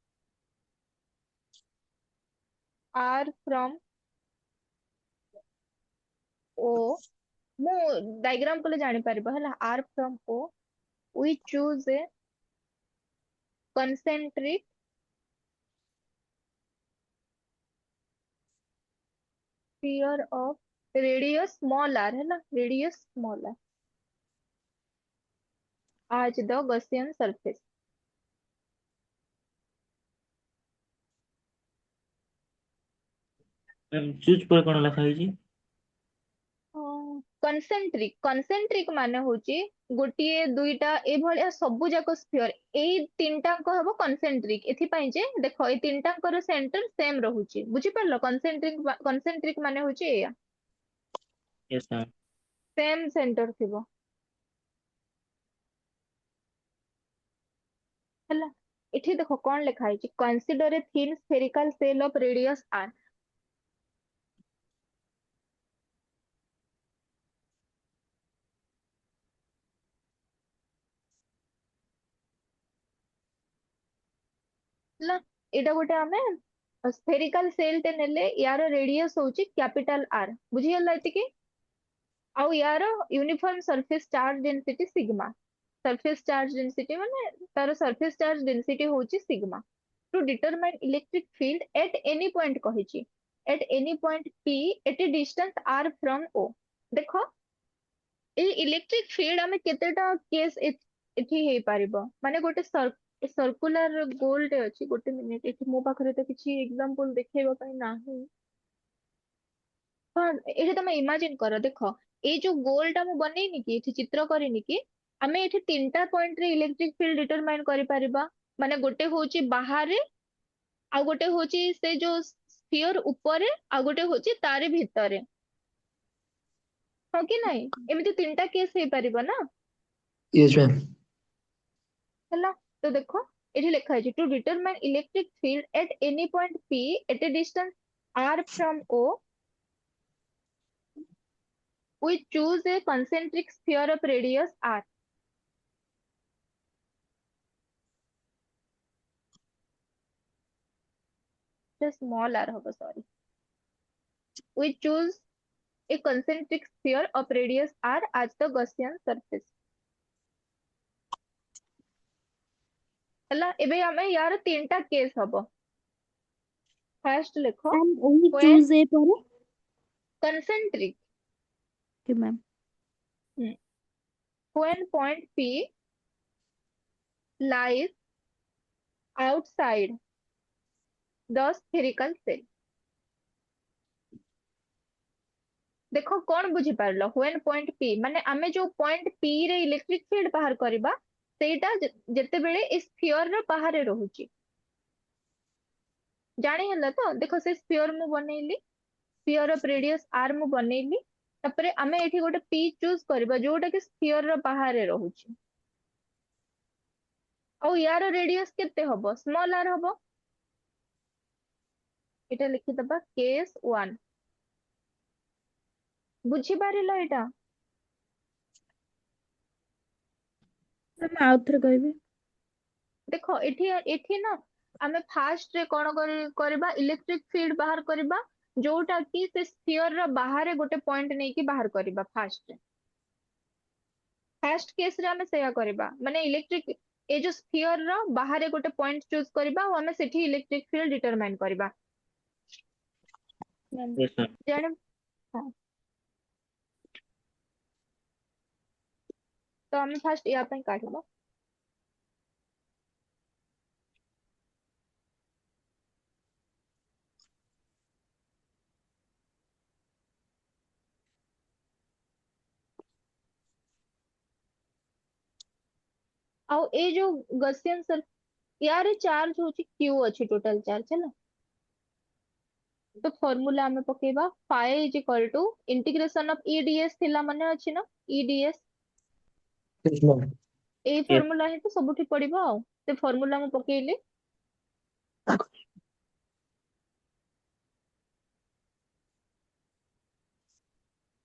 r from o मु डायग्राम को जानी परिबो हला r from o we choose a concentric sphere of radius small r है ना radius small r as the Gaussian surface ma'am choose पर कोन लिखा है? कनसेंट्रिक माने होची गोटिए दुईटा ए भलिया सबु जाक स्फीयर एई तीनटाको हबो कनसेंट्रिक एथि पई जे देखो ए तीनटाकर सेंटर सेम रहूची बुझी परलो कनसेंट्रिक माने होची एया यस मैम सेम सेंटर थिबो हला एठी देखो कोन लिखा है consider a thin spherical shell of radius r हला एटा गोटे आमे स्फेरिकल सेल टे नेले यार रेडियस होची कैपिटल r बुझी हला एतिकी आउ यार uniform surface charge density sigma surface charge density माने तार सरफेस चार्ज डेंसिटी होची sigma to determine electric field at any point कहिची at any point p at a distance r from o देखो ए इलेक्ट्रिक फील्ड हमें केतेटा केस एथि हे पारिबो माने गोटे सर्कुलर गोल टे अछि गोटे मिनिट एथि मो पाखरे तो किछि एग्जांपल देखैबा पई नाही हाँ ये तमे इमेजिन करो देखो ये जो गोलटा मु बनेइनी कि एठी चित्र करिनी कि आमे एठी तीनटा पॉइंट रे इलेक्ट्रिक फील्ड डिटरमाइन करि परिबा माने गोटे होची बाहरे आ गोटे होची से जो स्फीयर ऊपरे आ गोटे होची तारे भितरे हो कि नाही एमिति तीनटा केस हे परिबा ना यस मैम हला तो देखो एठी लिखा है to determine electric field at any point p at a distance r from o we choose a concentric sphere of radius r just small r hobo sorry we choose a concentric sphere of radius r as the Gaussian surface हला एबे हमें यार तीनटा केस हबो फर्स्ट लिखो मैम वही when चूज ए पर concentric कि ma'am when point p lies outside the spherical cell देखो कौन बुझी पारलो व्हेन पॉइंट पी माने आमे जो पॉइंट पी रे इलेक्ट्रिक फील्ड बाहर करबा सेटा जते बेले इस स्फीयर रे बाहर रहूची जानी हला तो देखो से स्फीयर मु बनेइली स्फीयर ऑफ रेडियस आर मु बनैली तापरे आमे एठी गोटे पी चूज करबा जोटा कि स्फीयर रो बाहर रहूची और यार रेडियस केते हबो स्मॉल आर हबो एटा लिखि दबा केस 1 बुझी पारिलो एटा मैम आउ थरे कहबे देखो एठी एठी ना आमे फास्ट रे कोन करबा इलेक्ट्रिक फील्ड बाहर करबा जोटा कि से स्फीयर रो बाहर गोटे पॉइंट नै कि बाहर करबा फास्ट केस रे आमे सेया करबा माने इलेक्ट्रिक ए जो स्फीयर रो बाहर गोटे पॉइंट चूज करबा और आमे सेठी इलेक्ट्रिक फील्ड डिटरमाइन करबा मैम यस मैम जाने हाँ, तो आमे फास्ट या पे काढबा ଆଉ ए जो गॉसियन सर यार चार्ज होची क्यू अछि टोटल चार्ज है ना तो फॉर्मूला हमें पकेबा phi is equal to integration of EDS थिला माने अछि ना ईडीएस Yes, ma'am. ए यस फॉर्मूला ही तो सबुठी पड़िबो आ ते फॉर्मूला में पकेइले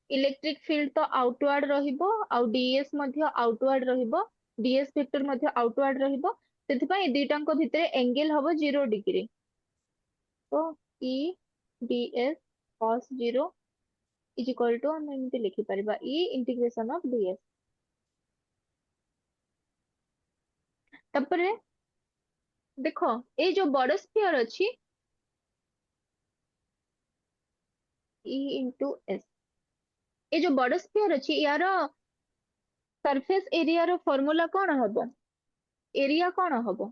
इलेक्ट्रिक फील्ड तो आउटवर्ड रहिबो आउ डीएस मध्ये आउटवर्ड रहिबो डीएस वेक्टर मध्ये आउटवर्ड रहिबो सेति पई दीटांको भितरे एंगल हबो 0 डिग्री तो E DS cos 0 is equal to हम एमती लिखि परिबा ई इंटीग्रेशन ऑफ डीएस तापरे देखो ए जो बड़ स्फीयर अछि ई इंटू एस ए जो बड़ स्फीयर अछि यार सरफेस एरिया रो फॉर्मूला कोन हबो एरिया कोन हबो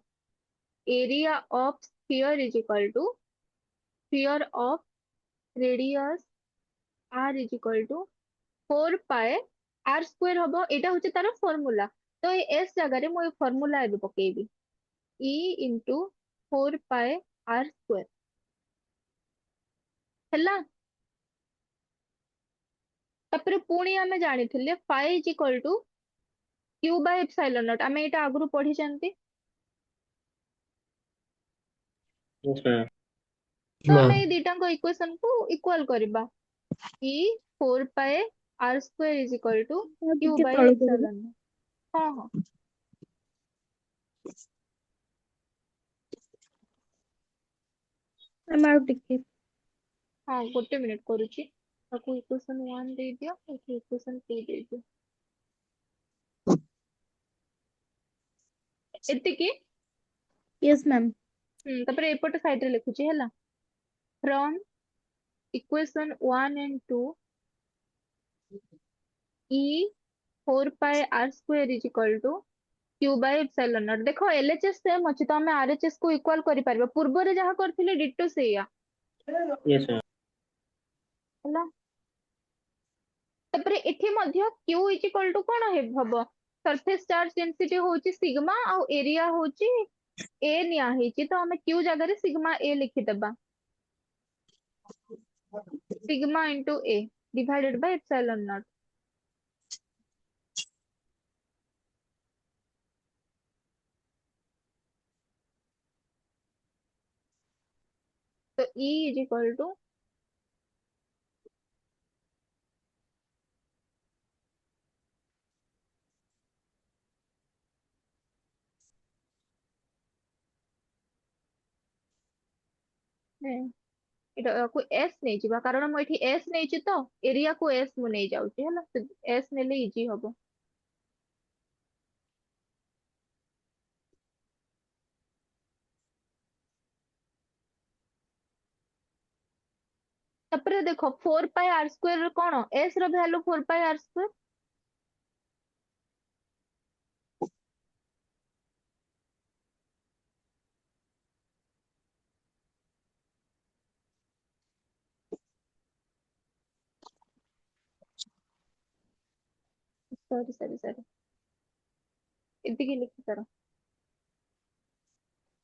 area of sphere is equal to sphere of radius R is equal to 4 pi R square हबो एटा होचे तार फॉर्मूला तो ए एस जगह रे मो फॉर्मूला एबे पकेबी ई इंटू 4 पाए आर स्क्वायर हैला तापरे पुणी आमे जानिथिले phi is equal to Q by epsilon naught आमे एटा आगु पढ़ी जानती यस मैम तो आमे Ma'am. ए दीटा को इक्वेशन को इक्वल करबा E 4 pi R square is equal to और क्यू टिके बाय तळु करबे एप्सिलॉन नॉट हाँ हाँ मैम आउ टिके हाँ गोटे मिनिट करूची ताको इक्वेशन 1 दे दियो एठी इक्वेशन 2 दे दियो एतिकी यस मैम तापरे एपट साइड रे लिखुची हैला from equation 1 and 2 E 4 pi R square is equal to Q by epsilon naught देखो एलएचएस सेम अछि तो हमें आरएचएस को इक्वल करि परबा पूर्व रे जहा करथिले डिटो सेया यस मैम हैला तापरे एठी मध्य क्यू इज इक्वल टू कोन हबो सरफेस चार्ज डेंसिटी होची सिग्मा और एरिया होची ए निया हेची तो हमें क्यू जगह रे सिग्मा ए लिखि दबा sigma into A divided by epsilon not तो ई इज इक्वल टू ଏଟା को एस नै जिबा कारण म एठी एस नै छि तो एरिया को एस मु नै जाउची हैला एस नेले इजी हबो तापरे देखो 4 पाई आर स्क्वायर कोन एस रो value 4 pi R square sorry एतिकी लिखि तार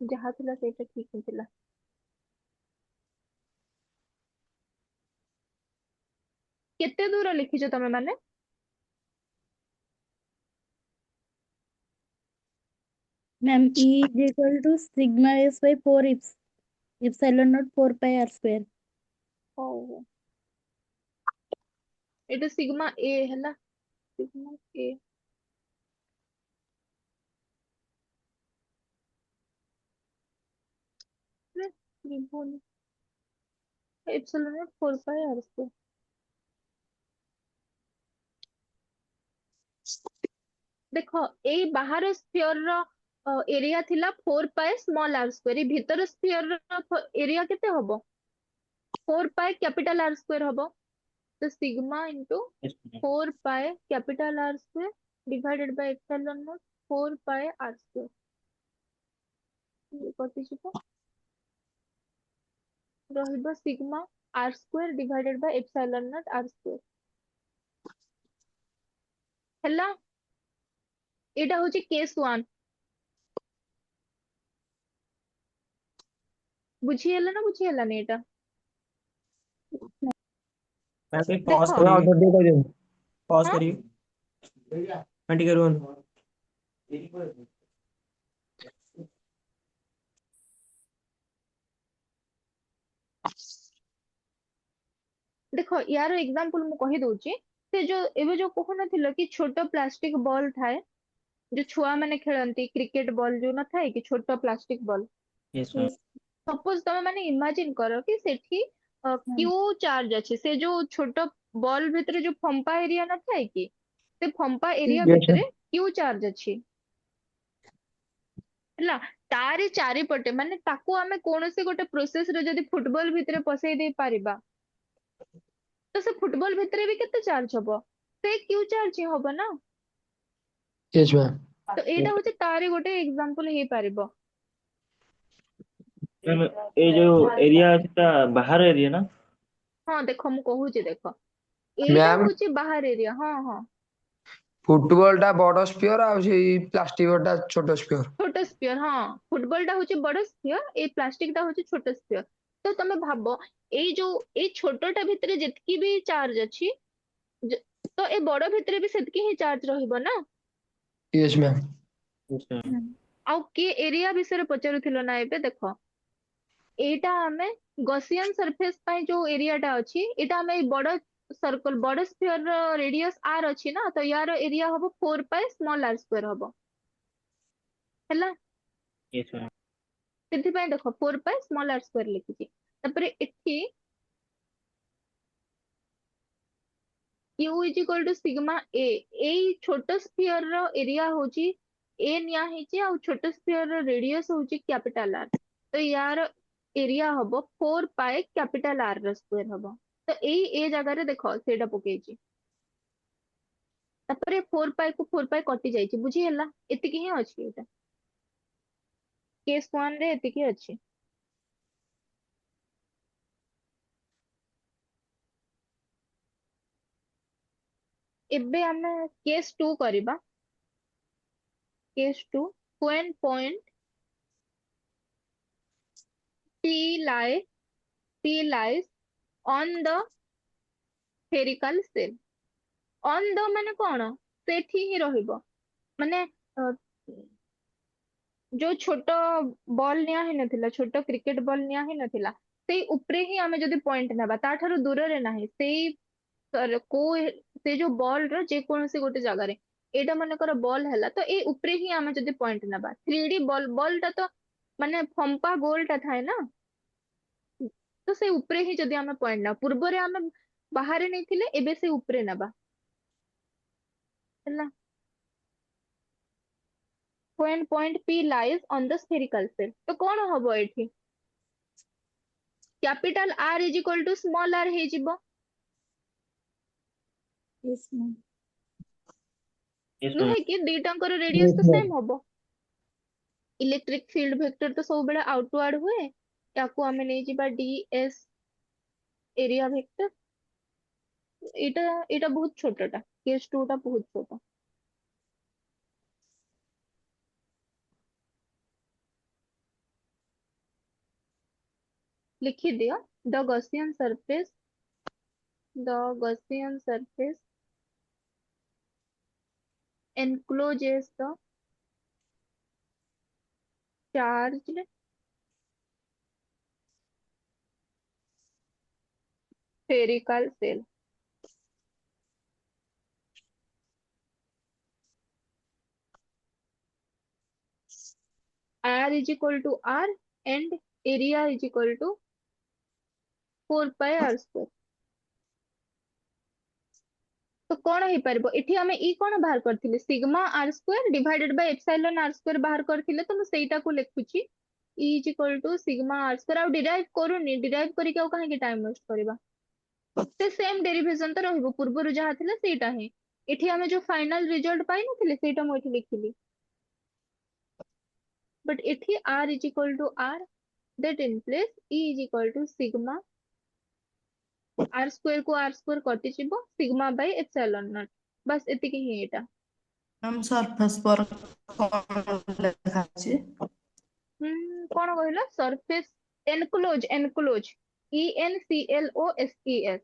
जहा थिला सेटा ठीक थिला केते दूर लिखिଛ तमे माने? Ma'am E is equal to sigma s by 4 epsilon naught 4 pi r square. ହଉ ଏଟା ସିଗ୍ମା a ହେଲା, sigma A epsilon naught 4 pi R square. देखो एई बाहर स्फीयर रो एरिया थिला 4 पाई स्मॉल आर स्क्वायर, भीतर स्फीयर रो एरिया केते हबो 4 पाई कैपिटल आर स्क्वायर हबो। तो sigma into Yes, ma'am. 4 pi capital R square divided by epsilon naught 4 pi R square, ये कथि छितो रहइबो sigma R square divided by epsilon naught R square हला। एटा होची केस 1, बुझी हला ना बुझी हला ने एटा मैं पे पॉज देखो ପୁରା करिए, ଅଧା ଟିକେ କହିଦିଅନ୍ତୁ। पॉज हाँ करिए। मैं ठीक करूँ। देखो यार एग्जांपल मु कहि दउची, से जो एबे जो कहु नथिलो कि छोटो प्लास्टिक बॉल थाए जो छुआ माने खेलंती क्रिकेट बॉल जो न थाए कि छोटो plastic ball, Yes, ma'am. Suppose तमे माने इमेजिन करो कि सेठी क्यू चार्ज अछि, से जो छोटो बॉल भितरे जो फंपा एरिया न थाए कि से फंपा एरिया Yes, भितरे ma'am. क्यू चार्ज अछि ହେଲା। तारी चारिपटे माने ताको आमे कोनोसी गोटे प्रोसेस रे जदी फुटबॉल भितरे पसई दे पारिबा तो से फुटबॉल भितरे भी केते चार्ज हबो, से क्यू चार्ज ही हबो ना। Yes, ma'am. तो एटा होचे तारी गोटे एग्जांपल हे पारिबो। Ma'am, ए जो एरिया ଅଛି ତା ବାହାର ଏରିଆ ନା? हाँ देखो मु कहूची, देखो एटा ମ୍ୟାମ୍ होची बाहर एरिया। हाँ हाँ ଫୁଟବଲ ଟା ବଡ ସ୍ପିଅର ଆଉ ସେଇ ପ୍ଲାଷ୍ଟିକ ଟା ଛୋଟ ସ୍ପିଅର। छोटो स्फीयर, हाँ फुटबॉल टा होची बड़ स्फीयर, ए प्लास्टिक टा होची छोटो स्फीयर। तो तमे भाबो एई जो एई छोटोटा भितरे जेतकी भी चार्ज अछि ज- तो ए बड़ भितरे भी सेतकी ही चार्ज रहिबो ना। Yes ma'am. Yes, ma'am. आउ के एरिया विषय पचारुथिलो ना एबे देखो एटा हमें गॉसियन सरफेस पाई जो एरियाटा अछि एटा हमें बड़ सर्कल बड़ स्फीयर रो रेडियस आर अछि ना, तो यार एरिया हबो 4 पाई स्मॉल आर स्क्वायर हबो हैला। Yes, ma'am. सेति पाई देखो 4 पाई स्मॉल आर स्क्वायर लिखिछि। तापरे एठी q is equal to sigma a, एई छोटो स्फीयर रो एरिया होची a निया हेची आ छोटो स्फीयर रो रेडियस होची कैपिटल आर, तो यार एरिया हबो 4 पाई कैपिटल आर रो स्क्वायर हबो। तो एई ए जगह रे देखो सेटा पकेइची, तापरे 4 पाई को 4 पाई कटि जाइची, बुझी हला एतिकी ही अछि एटा केस 1 रे एतिकी अछि। एबे ଆମେ केस 2 କରିବା। Case 2 when point P lie P lies on the spherical shell, on the ମାନେ କଣ ସେଠି ହିଁ ରହିବ, ମାନେ जो छोटो बॉल निया ही नथिला, छोटो क्रिकेट बॉल निया ही नथिला, सेई उपरे ही आमे जदी पॉइंट नेबा ताठारु दूर रे नाही सेई को से जो बॉल रो जे कोनसी गोटे जगह रे एटा माने कर बॉल हैला, तो ए उपरे ही आमे जदी पॉइंट नेबा 3D बॉल बॉल टा तो माने फंपा गोल टा थाए ना, तो से उपरे ही जदी आमे पॉइंट ना पूर्व रे आमे बाहर नहीं थिले एबे से उपरे नेबा हैला। when point P lies on the spherical shell तो कौन हबो एठी capital R is equal to small r हे जिवो Yes, ma'am. Yes, ma'am. नुहे कि दीटांकर रेडियस तो सेम हबो। इलेक्ट्रिक फील्ड वेक्टर तो सब बेले आउटवर्ड हुए, याकू हमें नहीं जिबा ds एरिया वेक्टर, एटा एटा बहुत छोटटा केस 2 टा बहुत छोटा। लिखि दियो the Gaussian surface The Gaussian surface encloses the charged spherical shell. R is equal to R and area is equal to 4 pi r square. तो कौन हो पारिबो एठी हमें ई कौन बाहर करथिले sigma r square divided by epsilon r square बाहर करथिले तो मैं सेटा को लिखुची E is equal to sigma r square आउ डिराइव करूनी डिराइव करी के काहे के टाइम वेस्ट करबा से सेम डेरिवेशन तो रहबो पूर्वरु जहा थिले सेटा है एठी हमें जो फाइनल रिजल्ट पाई नथिले सेटा मैं एठी लिखिली बट एठी r is equal to r that in place E is equal to sigma r square को r स्क्वायर कटि जिवो सिग्मा बाय एप्सिलॉन नॉट बस एतिकी ही एटा मैम सरफेस पर कौन लिखा अछि कौन कहला सरफेस एनक्लोज एनक्लोज ENCLOSES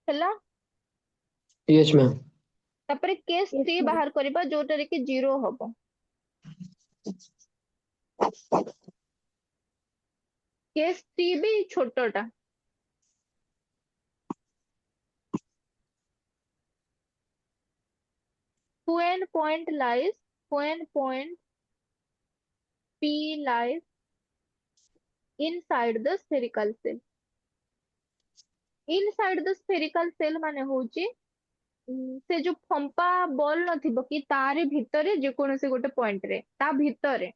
ହେଲା यस मैम तापरे केस Yes, 3 ma'am. बाहर करबा जोटा रे कि 0 हबो केस 3 भी छोटटा when point lies when point P lies inside the spherical cell inside the spherical cell माने होची से जो फंपा बॉल नथिबो कि तारे भितरे जे कोनोसे गोटे पॉइंट रे ता भितरे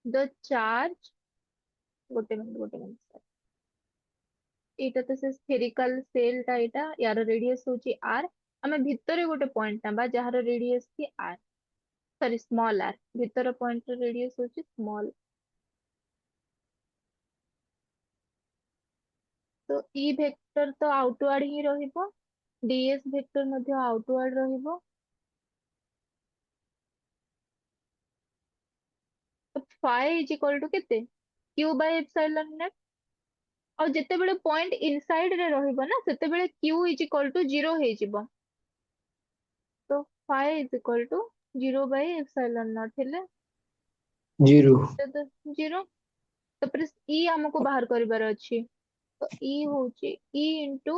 the charge गोटे मिनट एटा तो से स्फेरिकल सेल टा एटा यार रेडियस होची r हमें भितरे गोटे पॉइंट नबा जहार रेडियस की r सॉरी स्मॉल r भितर पॉइंट रेडियस होची स्मॉल तो ई वेक्टर तो आउटवर्ड ही रहिबो ds वेक्टर मध्ये आउटवर्ड रहिबो तो phi इज इक्वल टू केते q बाय एप्सिलॉन नेट और जेते बेले पॉइंट इनसाइड रे रहिबो ना सेते बेले q इज इक्वल टू 0 हे जिवो तो phi is equal to 0 by epsilon naught हेले 0 तो 0 तापर ई हमको बाहर करिबार अछि तो ई होची E into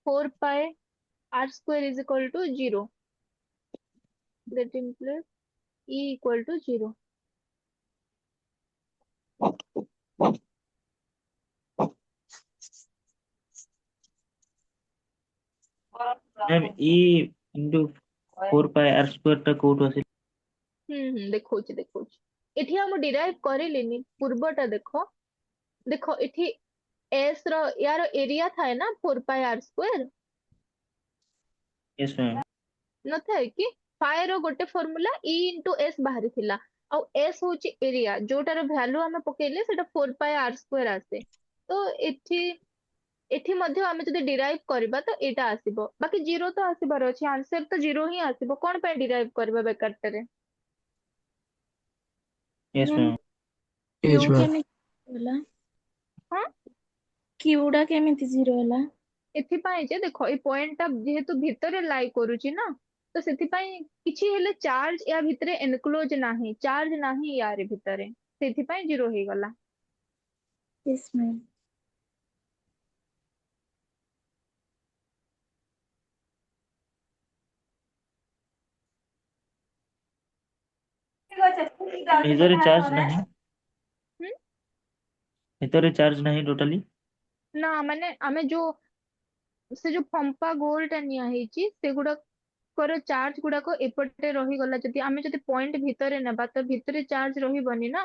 4 pi r square is equal to 0 that implies e equal to 0 ma'am E into 4 pi r square टा कोट आसी देखो एठी हम डिराइव करेलिनी पूर्वटा देखो देखो एठी s रो यार एरिया थाए ना 4 pi r square yes ma'am न थाए कि फाइ रो गोटे फार्मूला e इंटू s बाहरी थिला ଆଉ s होची एरिया जोटार वैल्यू हम पकेले सेटा 4 पाई r स्क्वायर आसे तो एठी एठी मध्य हम जदि डिराइव करबा तो एटा आसीबो बाकी 0 तो आसीबार अछि आंसर तो 0 ही आसीबो कोन पे डिराइव करबा बेकारटरे yes ma'am ma'am yes Q ma'am केमिति होला हां क्यूडा केमिति 0 होला एथिपाई जे देखो ए पॉइंट टा जेहेतु भितरे लाई करूची ना तो सेथिपाई किछि हेले चार्ज या भितरे एनक्लोज नाही चार्ज नाही यार भितरे सेथिपाई 0 हे गला यस मैम मेजर चार्ज नहीं हम्म ଭିତରେ ଚାର୍ଜ ନାହିଁ ଟୋଟାଲି। ନା ମାନେ ଆମେ ସେ ଯୋଉ ଫମ୍ପା ଗୋଲଟା ନିଆ ହେଇଛି ସେଗୁଡାକର ଚାର୍ଜ ଗୁଡାକ ଏପଟେ ରହିଗଲା, ଆମେ ଯଦି ପଏଣ୍ଟ ଭିତରେ ନେବା ତ ଭିତରେ ଚାର୍ଜ ରହିବନି ନା।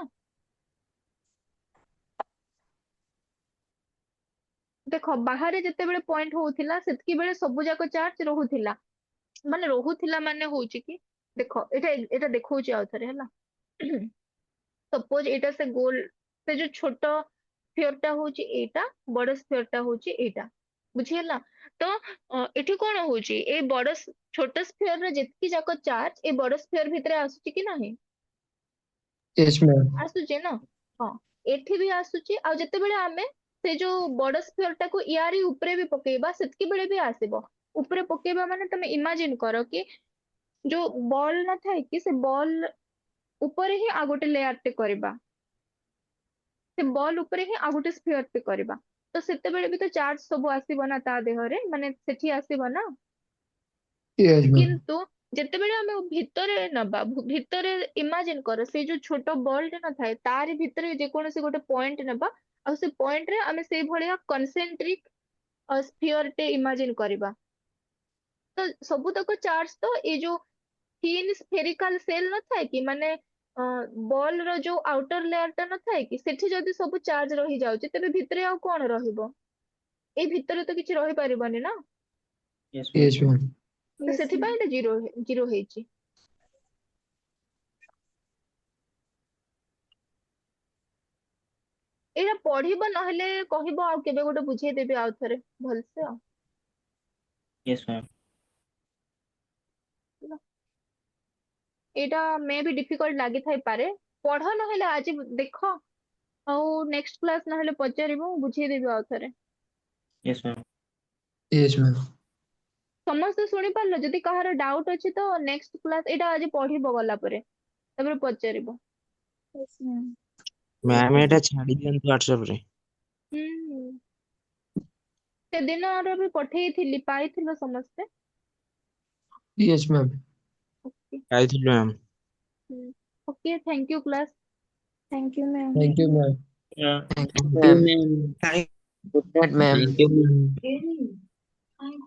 ଦେଖ ବାହାରେ ଯେତେବେଳେ ପଏଣ୍ଟ ହଉଥିଲା ସେତିକି ବେଳେ ସବୁ ଯାକ ଚାର୍ଜ ରହୁଥିଲା, ମାନେ ହଉଛି କି ଦେଖ ଏଇଟା ଦେଖଉଛି ଆଉ ଥରେ ହେଲା। ସପୋଜ ଏଇଟା ସେ ଗୋଲ, ସେ ଯୋଉ ଛୋଟ ସ୍ଫିୟର ଟା ହଉଛି ଏଇଟା, ବଡ ସ୍ଫିୟର ଟା ହଉଛି ଏଇଟା, ବୁଝିହେଲା। ତ ଏଠି କଣ ହଉଛି, ଏଇ ଛୋଟ ସ୍ଫିୟର ର ଯେତିକି ଯାକ ଚାର୍ଜ ଏ ବଡ ସ୍ଫିୟର ଭିତରେ ଆସୁଛି କି ନାହିଁ? yes ma'am, ଆସୁଛି ନା। ହଁ, ଏଠି ବି ଆସୁଛି। ଆଉ ଯେତେବେଳେ ଆମେ ସେ ଯୋଉ ବଡ ସ୍ଫିୟର ଟାକୁ ୟାରି ଉପରେ ବି ପକେଇବା ସେତିକି ବେଳେ ବି ଆସିବ। ଉପରେ ପକେଇବା ମାନେ ତମେ ଇମାଜିନ କର କି ଯୋଉ ବଲ୍ ନଥାଏ କି, ସେ ବଲ୍ ଉପରେ ହିଁ ଆଉ ଗୋଟେ ଲେୟାର ଟେ କରିବା, ସେ ବଲ୍ ଉପରେ ହିଁ ଆଉ ଗୋଟେ ସ୍ଫିୟର ଟେ କରିବା, ତ ସେତେବେଳେ ବି ତ ଚାର୍ଜ ସବୁ ଆସିବ ନା ତା ଦେହରେ, ମାନେ ସେଠି ଆସିବ ନା। yes ma'am, କିନ୍ତୁ ଯେତେବେଳେ ଆମେ ଭିତରେ ନବା, ଭିତରେ ଇମାଜିନ କର ସେଇ ଯୋଉ ଛୋଟ ବଲ୍ ଟେ ନଥାଏ ତାରି ଭିତରେ ଯେକୌଣସି ଗୋଟେ ପଏଣ୍ଟ ନେବା, ଆଉ ସେ ପଏଣ୍ଟ ରେ ଆମେ ସେଇ ଭଳିଆ କନସେଣ୍ଟ୍ରିକ ସ୍ଫିୟର ଟେ ଇମାଜିନ କରିବା, ତ ସବୁତକ ଚାର୍ଜ ତ ଏଇ ଯୋଉ ଥିନ୍ ସ୍ଫେରିକାଲ ସେଲ୍ ନଥାଏ କି, ମାନେ ବଲ୍ ର ଯୋଉ ଆଉଟର ଲେୟାର ଟା ନଥାଏ କି, ସେଠି ଯଦି ସବୁ ଚାର୍ଜ ରହିଯାଉଛି ତେବେ ଭିତରେ ଆଉ କଣ ରହିବ? ଏଇ ଭିତରେ ତ କିଛି ରହିପାରିବନି ନା। Yes ma'am. yes ma'am, ତ ସେଥିପାଇଁ ଏଟା ଜିରୋ ଜିରୋ ହେଇଛି। ଏଇଟା ପଢିବ, ନହେଲେ କହିବ ଆଉ କେବେ ଗୋଟେ ବୁଝେଇଦେବି ଆଉ ଥରେ ଭଲସେ ଆଉ। Yes ma'am. ଏଇଟା ମେ ବି ଡିଫିକଲ୍ଟ ଲାଗିଥାଇପାରେ, ପଢ ନହେଲେ ଆଜି ଦେଖ, ଆଉ ନେକ୍ସଟ କ୍ଲାସ ନହେଲେ ପଚାରିବ, ମୁଁ ବୁଝେଇଦେବି ଆଉ ଥରେ। Yes ma'am. yes ma'am, ସମସ୍ତେ ଶୁଣିପାରିଲ? ଯଦି କାହାର ଡାଉଟ ଅଛି ତ ନେକ୍ସଟ କ୍ଲାସ ଏଇଟା ଆଜି ପଢିବ ଗଲା ପରେ, ତାପରେ ପଚାରିବ। Yes, ma'am. ମ୍ୟାମ୍ ଏଇଟା ଛାଡି ଦିଅନ୍ତୁ WhatsApp ରେ। ହୁଁ, ସେଦିନର ବି ପଠେଇଥିଲି, ପାଇଥିଲ ସମସ୍ତେ? yes ma'am, okay. ପାଇଥିଲୁ ma'am. Okay, thank you class. Thank you, ma'am. thank you ma'am, Yeah. thank you Thank you, ma'am, ma'am. good night ma'am. Thank you, ma'am.